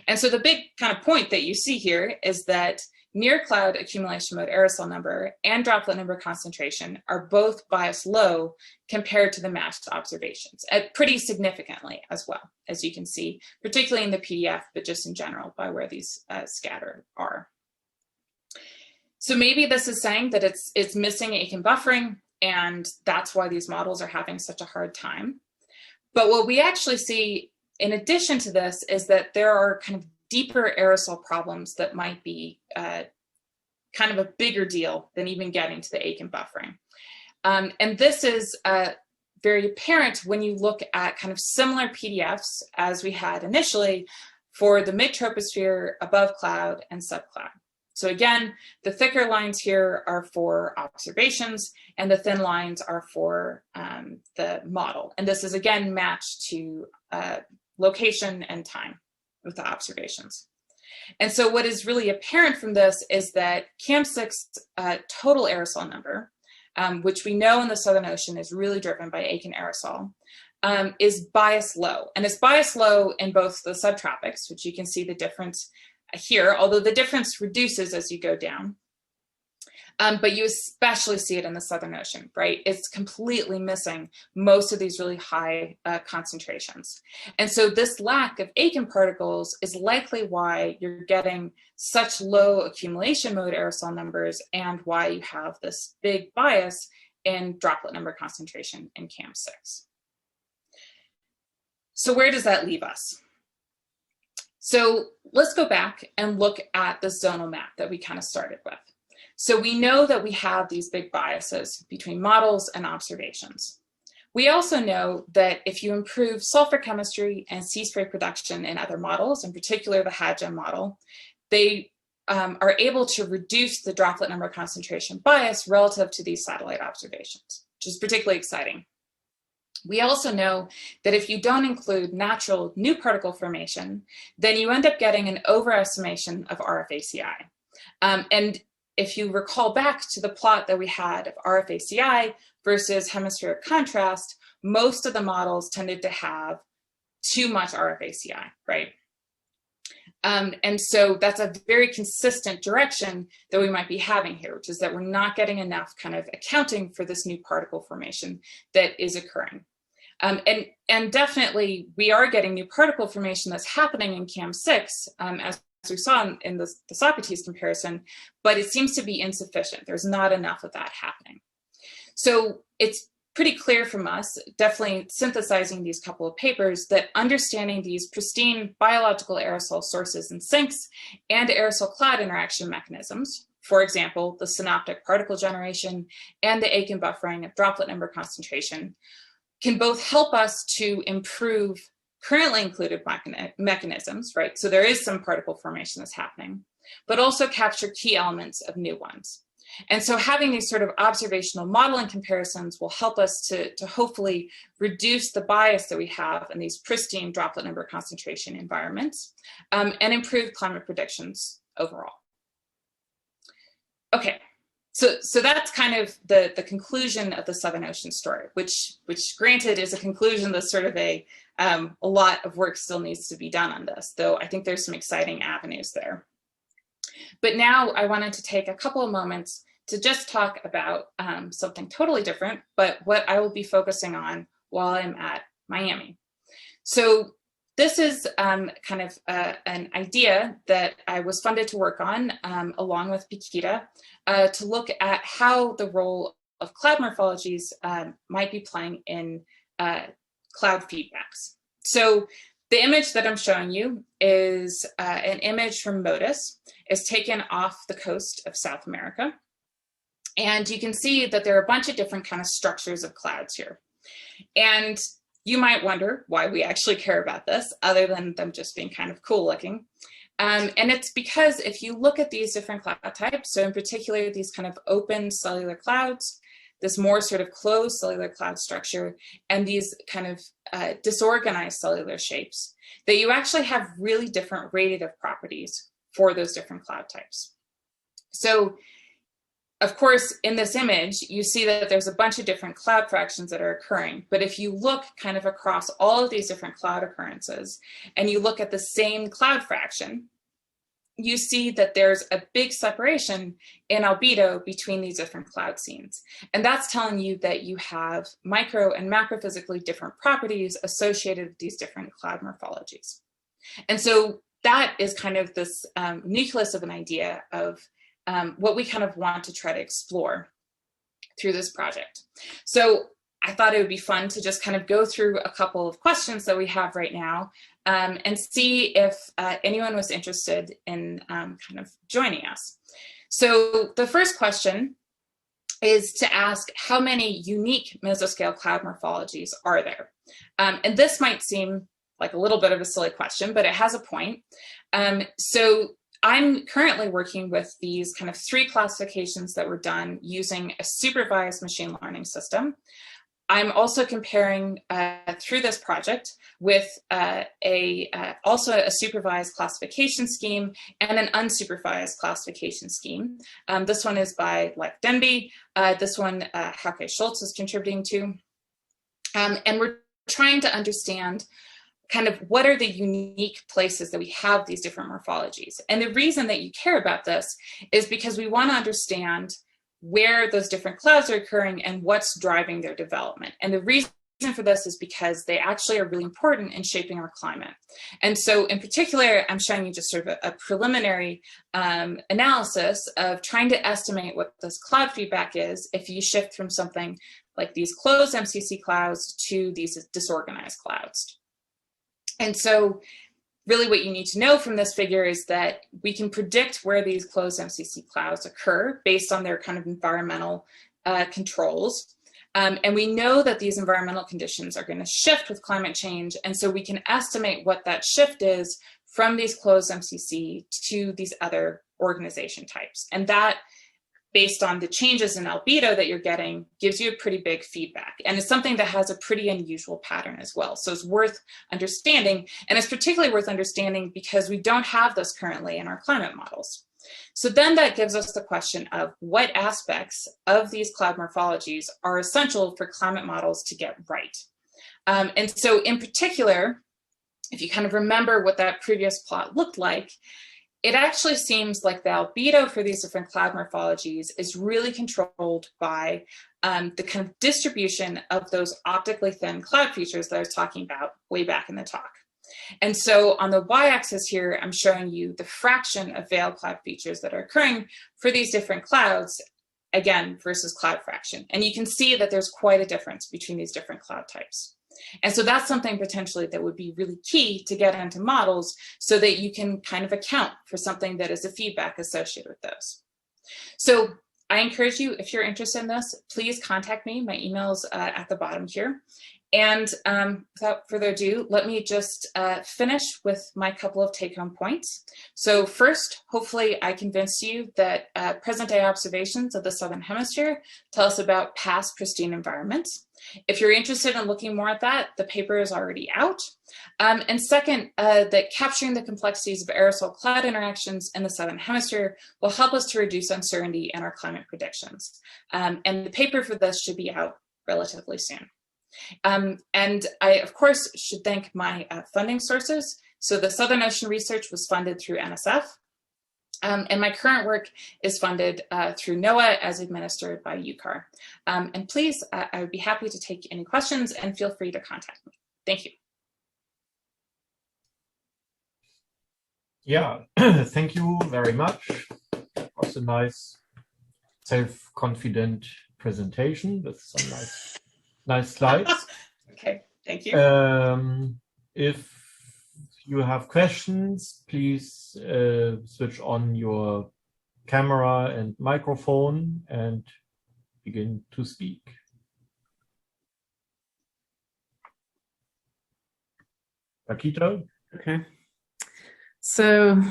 And so the big kind of point that you see here is that near cloud accumulation mode aerosol number and droplet number concentration are both biased low compared to the matched observations, pretty significantly as well, as you can see, particularly in the PDF, but just in general by where these scattered are. So maybe this is saying that it's missing Aitken buffering, and that's why these models are having such a hard time. But what we actually see in addition to this is that there are kind of deeper aerosol problems that might be kind of a bigger deal than even getting to the Aitken buffering. And this is very apparent when you look at kind of similar PDFs as we had initially for the mid-troposphere, above cloud, and subcloud. So again, the thicker lines here are for observations, and the thin lines are for the model. And this is again matched to location and time with the observations. And so what is really apparent from this is that CAM6 total aerosol number, which we know in the Southern Ocean is really driven by Aitken aerosol, is bias low. And it's bias low in both the subtropics, which you can see the difference here, although the difference reduces as you go down. But you especially see it in the Southern Ocean, right? It's completely missing most of these really high concentrations. And so this lack of Aitken particles is likely why you're getting such low accumulation mode aerosol numbers and why you have this big bias in droplet number concentration in CAM6. So where does that leave us? So let's go back and look at the zonal map that we kind of started with. So we know that we have these big biases between models and observations. We also know that if you improve sulfur chemistry and sea spray production in other models, in particular the HADGEM model, they are able to reduce the droplet number concentration bias relative to these satellite observations, which is particularly exciting. We also know that if you don't include natural new particle formation, then you end up getting an overestimation of RFACI. And if you recall back to the plot that we had of RFACI versus hemispheric contrast, most of the models tended to have too much RFACI, right? And so that's a very consistent direction that we might be having here, which is that we're not getting enough kind of accounting for this new particle formation that is occurring. And definitely we are getting new particle formation that's happening in CAM6 as we saw in the SOCRATES comparison, but it seems to be insufficient. There's not enough of that happening. So it's pretty clear from us, definitely synthesizing these couple of papers, that understanding these pristine biological aerosol sources and sinks and aerosol-cloud interaction mechanisms, for example, the synoptic particle generation and the Aitken buffering of droplet number concentration, can both help us to improve currently included mechanisms, right? So there is some particle formation that's happening, but also capture key elements of new ones. And so having these sort of observational modeling comparisons will help us to hopefully reduce the bias that we have in these pristine droplet number concentration environments and improve climate predictions overall. Okay. So that's kind of the conclusion of the Southern Ocean story, which granted is a conclusion that's sort of a lot of work still needs to be done on this, though I think there's some exciting avenues there. But now I wanted to take a couple of moments to just talk about something totally different, but what I will be focusing on while I'm at Miami. So this is kind of an idea that I was funded to work on along with Pikita to look at how the role of cloud morphologies might be playing in cloud feedbacks. So the image that I'm showing you is an image from MODIS. It's taken off the coast of South America. And you can see that there are a bunch of different kind of structures of clouds here. And you might wonder why we actually care about this, other than them just being kind of cool looking. And it's because if you look at these different cloud types, so in particular, these kind of open cellular clouds, this more sort of closed cellular cloud structure, and these kind of disorganized cellular shapes, that you actually have really different radiative properties for those different cloud types. So, of course, in this image, you see that there's a bunch of different cloud fractions that are occurring. But if you look kind of across all of these different cloud occurrences, and you look at the same cloud fraction, you see that there's a big separation in albedo between these different cloud scenes. And that's telling you that you have micro and macrophysically different properties associated with these different cloud morphologies. And so that is kind of this nucleus of an idea of what we kind of want to try to explore through this project. So I thought it would be fun to just kind of go through a couple of questions that we have right now and see if anyone was interested in kind of joining us. So the first question is to ask, how many unique mesoscale cloud morphologies are there? And this might seem like a little bit of a silly question, but it has a point. So I'm currently working with these kind of 3 classifications that were done using a supervised machine learning system. I'm also comparing through this project with also a supervised classification scheme and an unsupervised classification scheme. This one is by Leif Denby. This one Hauke Schultz is contributing to. And we're trying to understand kind of what are the unique places that we have these different morphologies. And the reason that you care about this is because we want to understand where those different clouds are occurring and what's driving their development. And the reason for this is because they actually are really important in shaping our climate. And so in particular, I'm showing you just sort of a preliminary analysis of trying to estimate what this cloud feedback is if you shift from something like these closed MCC clouds to these disorganized clouds. And so really what you need to know from this figure is that we can predict where these closed MCC clouds occur based on their kind of environmental controls. And we know that these environmental conditions are going to shift with climate change. And so we can estimate what that shift is from these closed MCC to these other organization types. And that, based on the changes in albedo that you're getting, gives you a pretty big feedback. And it's something that has a pretty unusual pattern as well. So it's worth understanding. And it's particularly worth understanding because we don't have this currently in our climate models. So then that gives us the question of what aspects of these cloud morphologies are essential for climate models to get right. And so in particular, if you kind of remember what that previous plot looked like, it actually seems like the albedo for these different cloud morphologies is really controlled by the kind of distribution of those optically thin cloud features that I was talking about way back in the talk. And so on the y-axis here, I'm showing you the fraction of veil cloud features that are occurring for these different clouds, again, versus cloud fraction. And you can see that there's quite a difference between these different cloud types. And so that's something potentially that would be really key to get into models so that you can kind of account for something that is a feedback associated with those. So I encourage you, if you're interested in this, please contact me. My email's at the bottom here. And without further ado, let me just finish with my couple of take-home points. So first, hopefully I convinced you that present-day observations of the Southern Hemisphere tell us about past pristine environments. If you're interested in looking more at that, the paper is already out. And second, that capturing the complexities of aerosol-cloud interactions in the Southern Hemisphere will help us to reduce uncertainty in our climate predictions. And the paper for this should be out relatively soon. And I, of course, should thank my funding sources. So the Southern Ocean research was funded through NSF. And my current work is funded through NOAA as administered by UCAR. And please, I would be happy to take any questions and feel free to contact me. Thank you. Yeah, thank you very much. It was a nice, self-confident presentation with some nice slides. Okay, thank you. If you have questions, please switch on your camera and microphone and begin to speak. Paquito? Okay. So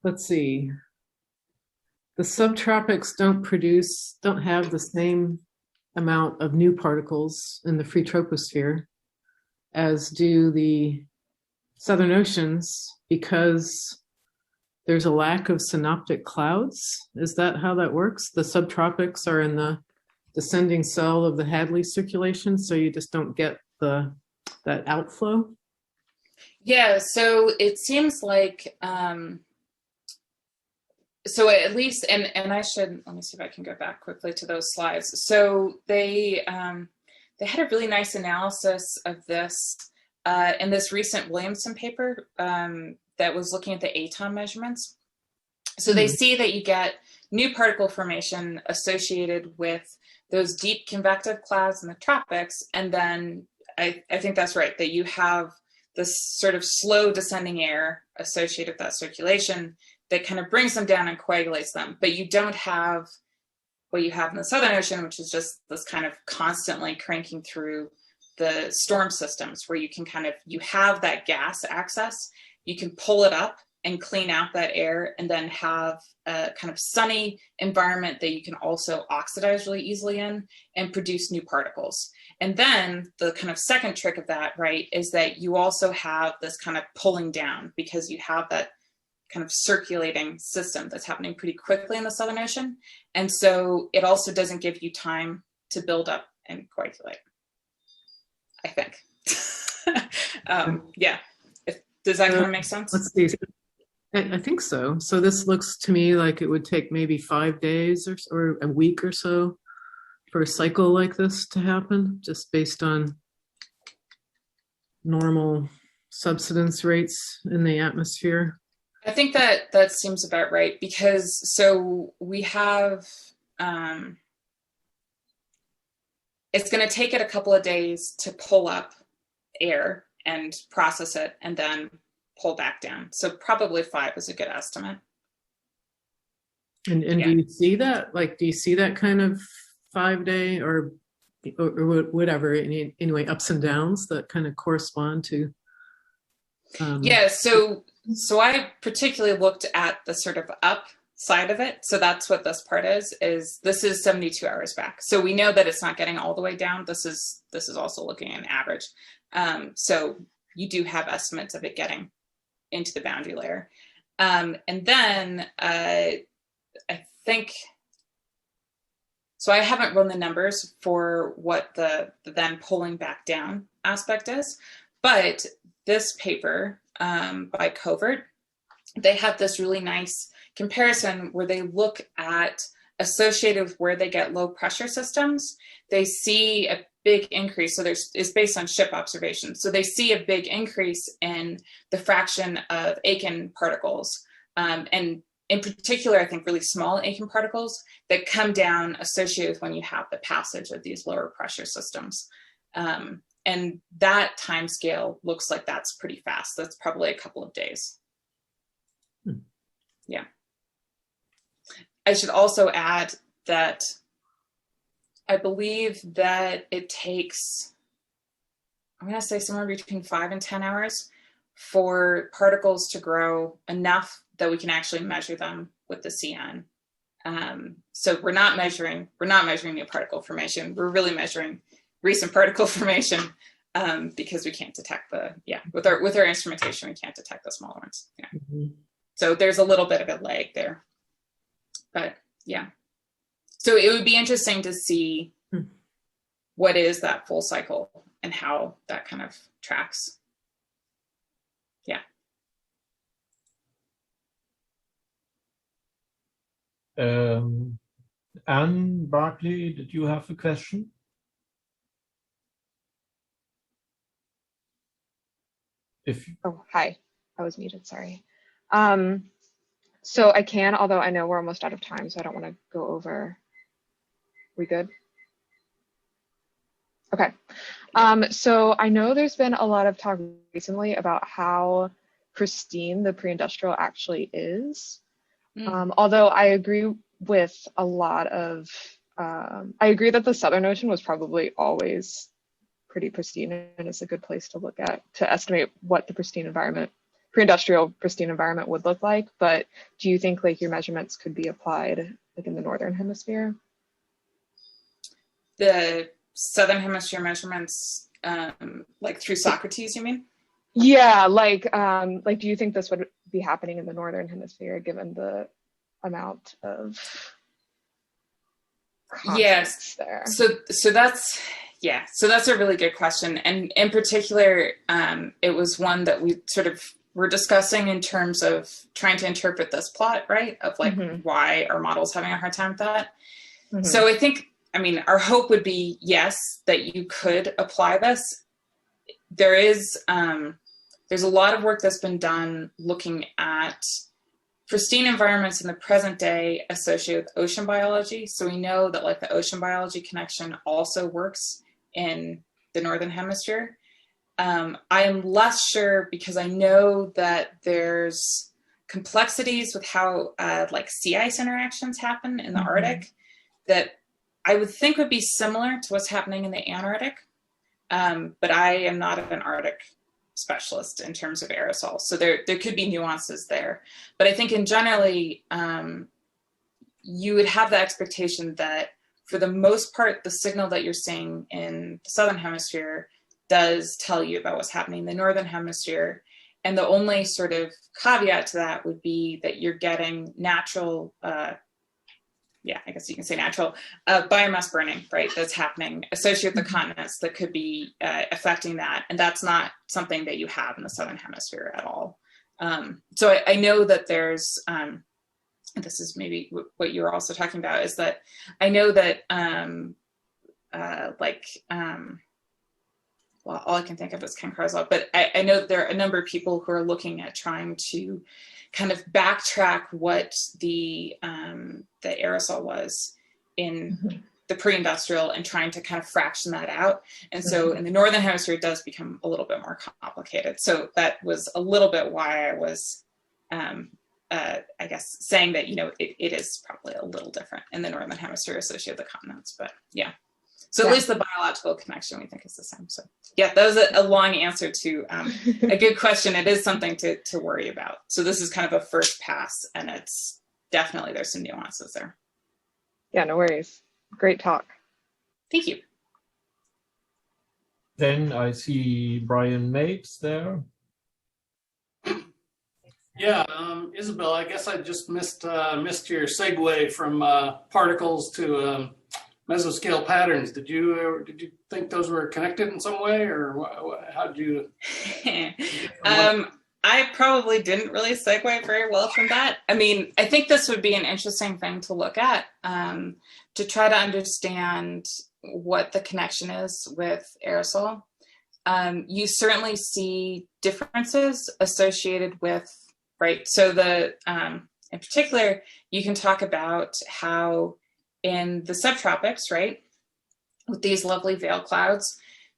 let's see. The subtropics don't have the same amount of new particles in the free troposphere as do the southern oceans because there's a lack of synoptic clouds. Is that how that works? The subtropics are in the descending cell of the Hadley circulation, so you just don't get that outflow? Yeah, so it seems like, so at least, and I should, let me see if I can go back quickly to those slides. So they had a really nice analysis of this in this recent Williamson paper that was looking at the ATOM measurements. So they see that you get new particle formation associated with those deep convective clouds in the tropics. And then I think that's right, that you have this sort of slow descending air associated with that circulation that kind of brings them down and coagulates them. But you don't have what you have in the Southern Ocean, which is just this kind of constantly cranking through the storm systems where you can you have that gas access, you can pull it up and clean out that air and then have a kind of sunny environment that you can also oxidize really easily in and produce new particles. And then the kind of second trick of that, right, is that you also have this kind of pulling down because you have that kind of circulating system that's happening pretty quickly in the Southern Ocean. And so it also doesn't give you time to build up and coagulate, I think. Yeah. Does that kind of make sense? Let's see. I think so. So this looks to me like it would take maybe 5 days or a week or so for a cycle like this to happen, just based on normal subsidence rates in the atmosphere. I think that seems about right because so we have, it's going to take it a couple of days to pull up air and process it and then pull back down. So probably 5 is a good estimate. And yeah. Do you see that? Like, do you see that kind of 5 day or whatever, anyway, ups and downs that kind of correspond to? Yeah, so I particularly looked at the sort of up side of it. So that's what this part is this is 72 hours back. So we know that it's not getting all the way down. This is also looking at an average. So you do have estimates of it getting into the boundary layer. And then I think, so I haven't run the numbers for what the then pulling back down aspect is, but this paper by Covert, they have this really nice comparison where they look at associated with where they get low pressure systems. They see a big increase. So it's based on ship observations. So they see a big increase in the fraction of Aiken particles. And in particular, I think really small Aiken particles that come down associated with when you have the passage of these lower pressure systems. And that time scale looks like that's pretty fast. That's probably a couple of days. Yeah. I should also add that I believe that it takes, I'm going to say somewhere between 5 and 10 hours for particles to grow enough that we can actually measure them with the CN. So we're not measuring new particle formation. We're really measuring recent particle formation because we can't detect with our instrumentation, we can't detect the smaller ones. Yeah. Mm-hmm. So there's a little bit of a lag there, but yeah. So it would be interesting to see what is that full cycle and how that kind of tracks. Yeah. Anne Barkley, did you have a question? Oh, hi. I was muted, sorry. So I can, although I know we're almost out of time, so I don't want to go over. We good? Okay. So I know there's been a lot of talk recently about how pristine the pre-industrial actually is. Although I agree with a lot of, I agree that the Southern Ocean was probably always pretty pristine, and it's a good place to look at to estimate what the pristine environment pre-industrial pristine environment would look like, but do you think like your measurements could be applied like in the northern hemisphere? The southern hemisphere measurements, like through SOCRATES, you mean? Yeah, like do you think this would be happening in the northern hemisphere given the amount of yes there? So that's a really good question, and in particular, it was one that we sort of were discussing in terms of trying to interpret this plot, right? Of like why our model's having a hard time with that. So I think, I mean, our hope would be yes, that you could apply this. There is there's a lot of work that's been done looking at pristine environments in the present day associated with ocean biology. So we know that like the ocean biology connection also works in the northern hemisphere. I am less sure because I know that there's complexities with how like sea ice interactions happen in the Arctic that I would think would be similar to what's happening in the Antarctic. But I am not an Arctic specialist in terms of aerosols. So there could be nuances there. But I think in generally, you would have the expectation that for the most part, the signal that you're seeing in the southern hemisphere does tell you about what's happening in the northern hemisphere. And the only sort of caveat to that would be that you're getting natural, yeah, I guess you can say natural, biomass burning, right, that's happening associated with the continents that could be affecting that. And that's not something that you have in the southern hemisphere at all. So I know that there's, this is maybe what you were also talking about, is that I know that well, all I can think of is Ken Carswell, but I know that there are a number of people who are looking at trying to kind of backtrack what the aerosol was in the pre-industrial and trying to kind of fraction that out. And so in the northern hemisphere, it does become a little bit more complicated. So that was a little bit why I was, I guess, saying that, you know, it is probably a little different in the northern hemisphere associated with the continents, but yeah. So at least the biological connection we think is the same. So yeah, that was a long answer to a good question. It is something to worry about. So this is kind of a first pass, and it's definitely, there's some nuances there. Yeah, no worries. Great talk. Thank you. Then I see Brian Mapes there. Yeah, Isabel, I guess I just missed your segue from particles to mesoscale patterns. Did you think those were connected in some way, or how did you? I probably didn't really segue very well from that. I mean, I think this would be an interesting thing to look at, to try to understand what the connection is with aerosol. You certainly see differences associated with, right? So in particular, you can talk about how in the subtropics, right, with these lovely veil clouds,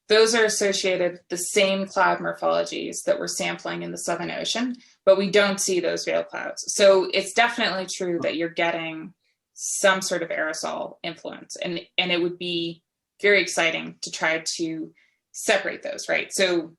those are associated with the same cloud morphologies that we're sampling in the Southern Ocean, but we don't see those veil clouds. So it's definitely true that you're getting some sort of aerosol influence, and it would be very exciting to try to separate those, right? So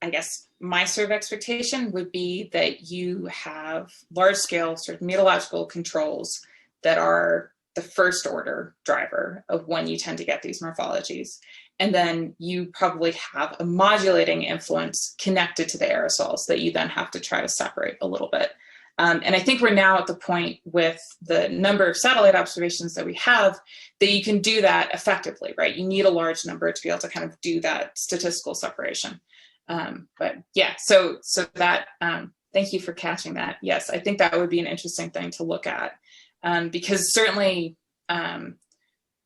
I guess my sort of expectation would be that you have large scale sort of meteorological controls that are the first order driver of when you tend to get these morphologies. And then you probably have a modulating influence connected to the aerosols that you then have to try to separate a little bit. And I think we're now at the point with the number of satellite observations that we have that you can do that effectively, right? You need a large number to be able to kind of do that statistical separation. But yeah, so that, thank you for catching that. Yes, I think that would be an interesting thing to look at. Because certainly the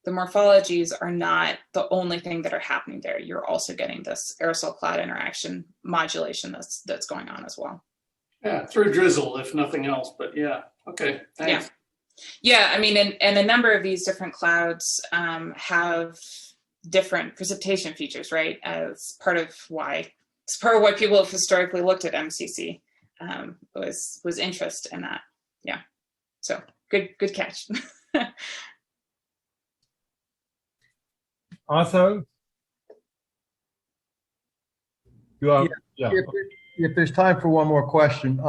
morphologies are not the only thing that are happening there. You're also getting this aerosol-cloud interaction modulation that's going on as well. Yeah, through drizzle, if nothing else, but yeah, okay, thanks. Yeah, I mean, and a number of these different clouds have different precipitation features, right? As part of why people have historically looked at MCC, was interest in that. Yeah, so. Good catch. Arthur? You are, yeah. if there's time for one more question,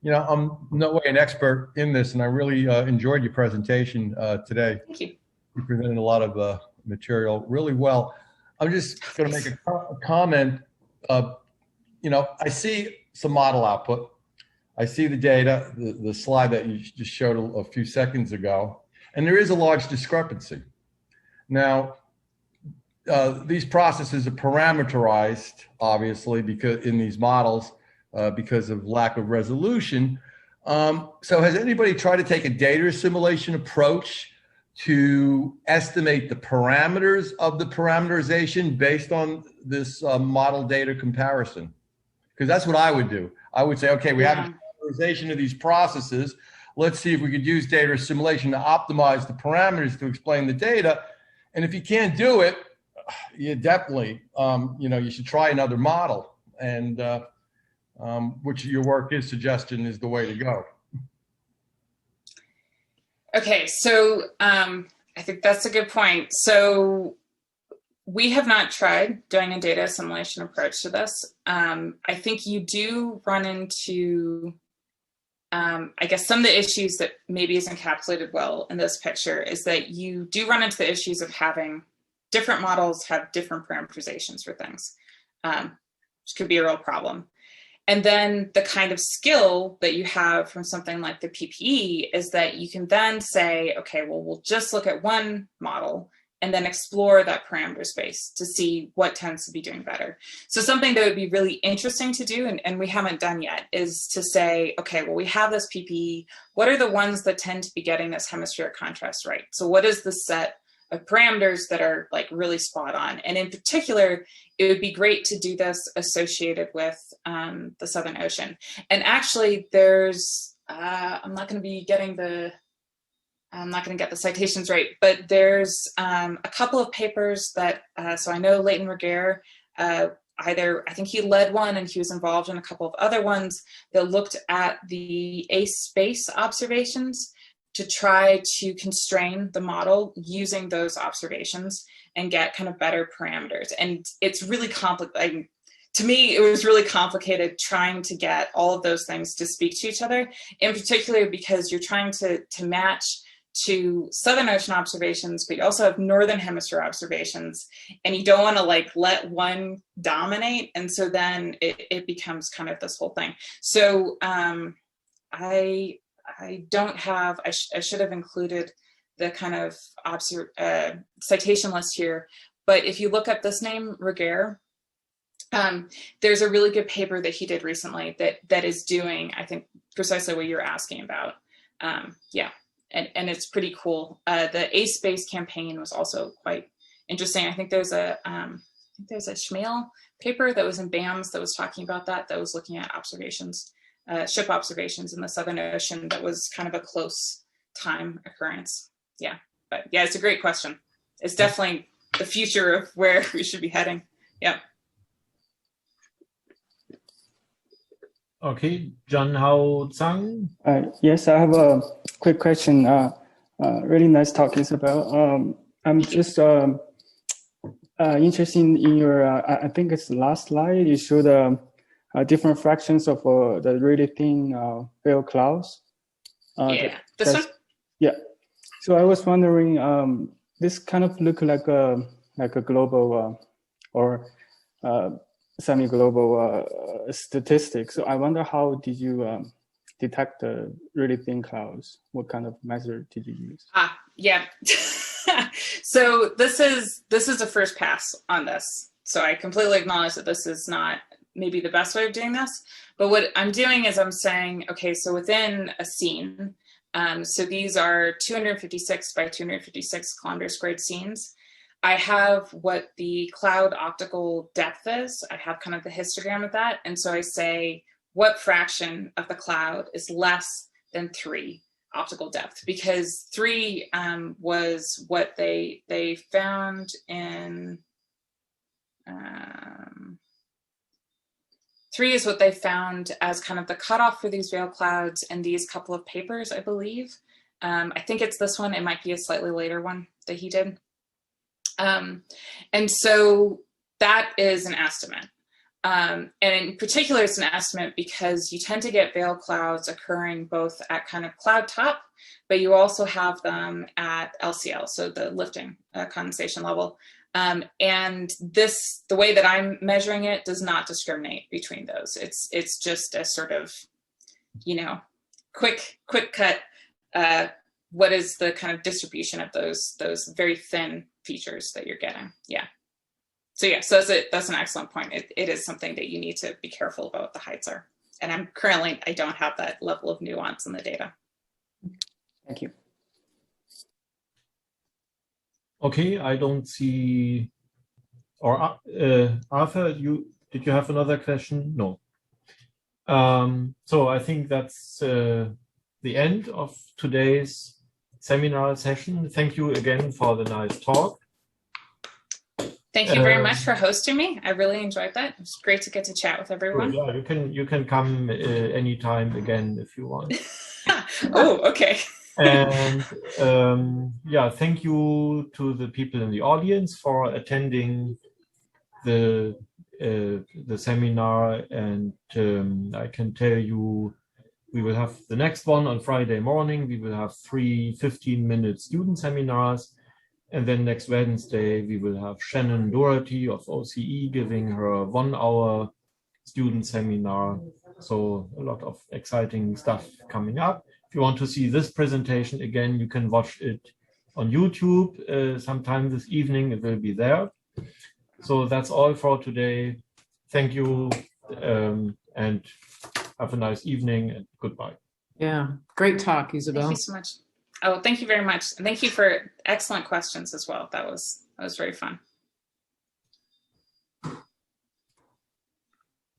you know, I'm no way an expert in this, and I really enjoyed your presentation today. Thank you. You presented a lot of material really well. I'm just going to make a comment. You know, I see some model output. I see the data, the slide that you just showed a few seconds ago, and there is a large discrepancy. Now, these processes are parameterized, obviously, because in these models, because of lack of resolution. So has anybody tried to take a data assimilation approach to estimate the parameters of the parameterization based on this model data comparison? Because that's what I would do. I would say, okay, we have a parameterization of these processes. Let's see if we could use data assimilation to optimize the parameters to explain the data. And if you can't do it, you definitely, you know, you should try another model, and which your work is suggesting is the way to go. Okay, so I think that's a good point. So we have not tried doing a data assimilation approach to this. I think you do run into, I guess, some of the issues that maybe is encapsulated well in this picture is that you do run into the issues of having different models have different parameterizations for things, which could be a real problem. And then the kind of skill that you have from something like the PPE is that you can then say, okay, well, we'll just look at one model and then explore that parameter space to see what tends to be doing better. So something that would be really interesting to do, and we haven't done yet, is to say, okay, well, we have this PPE. What are the ones that tend to be getting this hemispheric contrast right? So what is the set of parameters that are like really spot on? And in particular, it would be great to do this associated with the Southern Ocean. And actually there's, I'm not going to get the citations right, but there's a couple of papers that, so I know Leighton Regehr, I think he led one and he was involved in a couple of other ones that looked at the space observations to try to constrain the model using those observations and get kind of better parameters. And it's really complicated. To me, it was really complicated trying to get all of those things to speak to each other, in particular because you're trying to match to Southern Ocean observations, but you also have Northern Hemisphere observations, and you don't want to like let one dominate. And so then it becomes kind of this whole thing. So I don't have, I should have included the kind of citation list here, but if you look up this name, Regehr, there's a really good paper that he did recently that is doing, I think, precisely what you're asking about. Yeah, and it's pretty cool. The space campaign was also quite interesting. I think there's a Schmale paper that was in BAMS that was talking about that was looking at observations, ship observations in the Southern Ocean. That was kind of a close time occurrence. Yeah, but yeah, it's a great question. It's definitely the future of where we should be heading. Yeah. Okay, John Hao Zhang. Yes, I have a quick question. Really nice talk, Isabel. I'm just interested in your, I think it's the last slide, you showed different fractions of the really thin veil clouds. Yeah, this one? Yeah. So I was wondering, this kind of look like a global or semi-global statistics. So I wonder, how did you detect the really thin clouds? What kind of method did you use? Yeah. So this is a first pass on this. So I completely acknowledge that this is not maybe the best way of doing this, but what I'm doing is I'm saying, okay, so within a scene, so these are 256 by 256 kilometer squared scenes. I have what the cloud optical depth is. I have kind of the histogram of that. And so I say, what fraction of the cloud is less than 3 optical depth? Because 3 was what they found in, 3 is what they found as kind of the cutoff for these veil clouds in these couple of papers, I believe. I think it's this one. It might be a slightly later one that he did. And so that is an estimate. And in particular, it's an estimate because you tend to get veil clouds occurring both at kind of cloud top, but you also have them at LCL, so the lifting condensation level. And this, the way that I'm measuring it, does not discriminate between those. It's just a sort of, you know, quick cut. What is the kind of distribution of those very thin features that you're getting? Yeah. So yeah, so that's an excellent point. It is something that you need to be careful about what the heights are. And I don't have that level of nuance in the data. Thank you. Okay, I don't see, or Arthur, did you have another question? No. So I think that's the end of today's seminar session. Thank you again for the nice talk. Thank you very much for hosting me. I really enjoyed that. It was great to get to chat with everyone. Yeah, you can come anytime again if you want. Oh, okay. And yeah, thank you to the people in the audience for attending the seminar. And I can tell you, we will have the next one on Friday morning. We will have 3 15-minute student seminars. And then next Wednesday, we will have Shannon Doherty of OCE giving her 1-hour student seminar. So a lot of exciting stuff coming up. If you want to see this presentation again, you can watch it on YouTube sometime this evening. It will be there. So that's all for today. Thank you and have a nice evening and goodbye. Yeah, great talk, Isabel. Thank you so much. Oh, thank you very much. And thank you for excellent questions as well. That was very fun.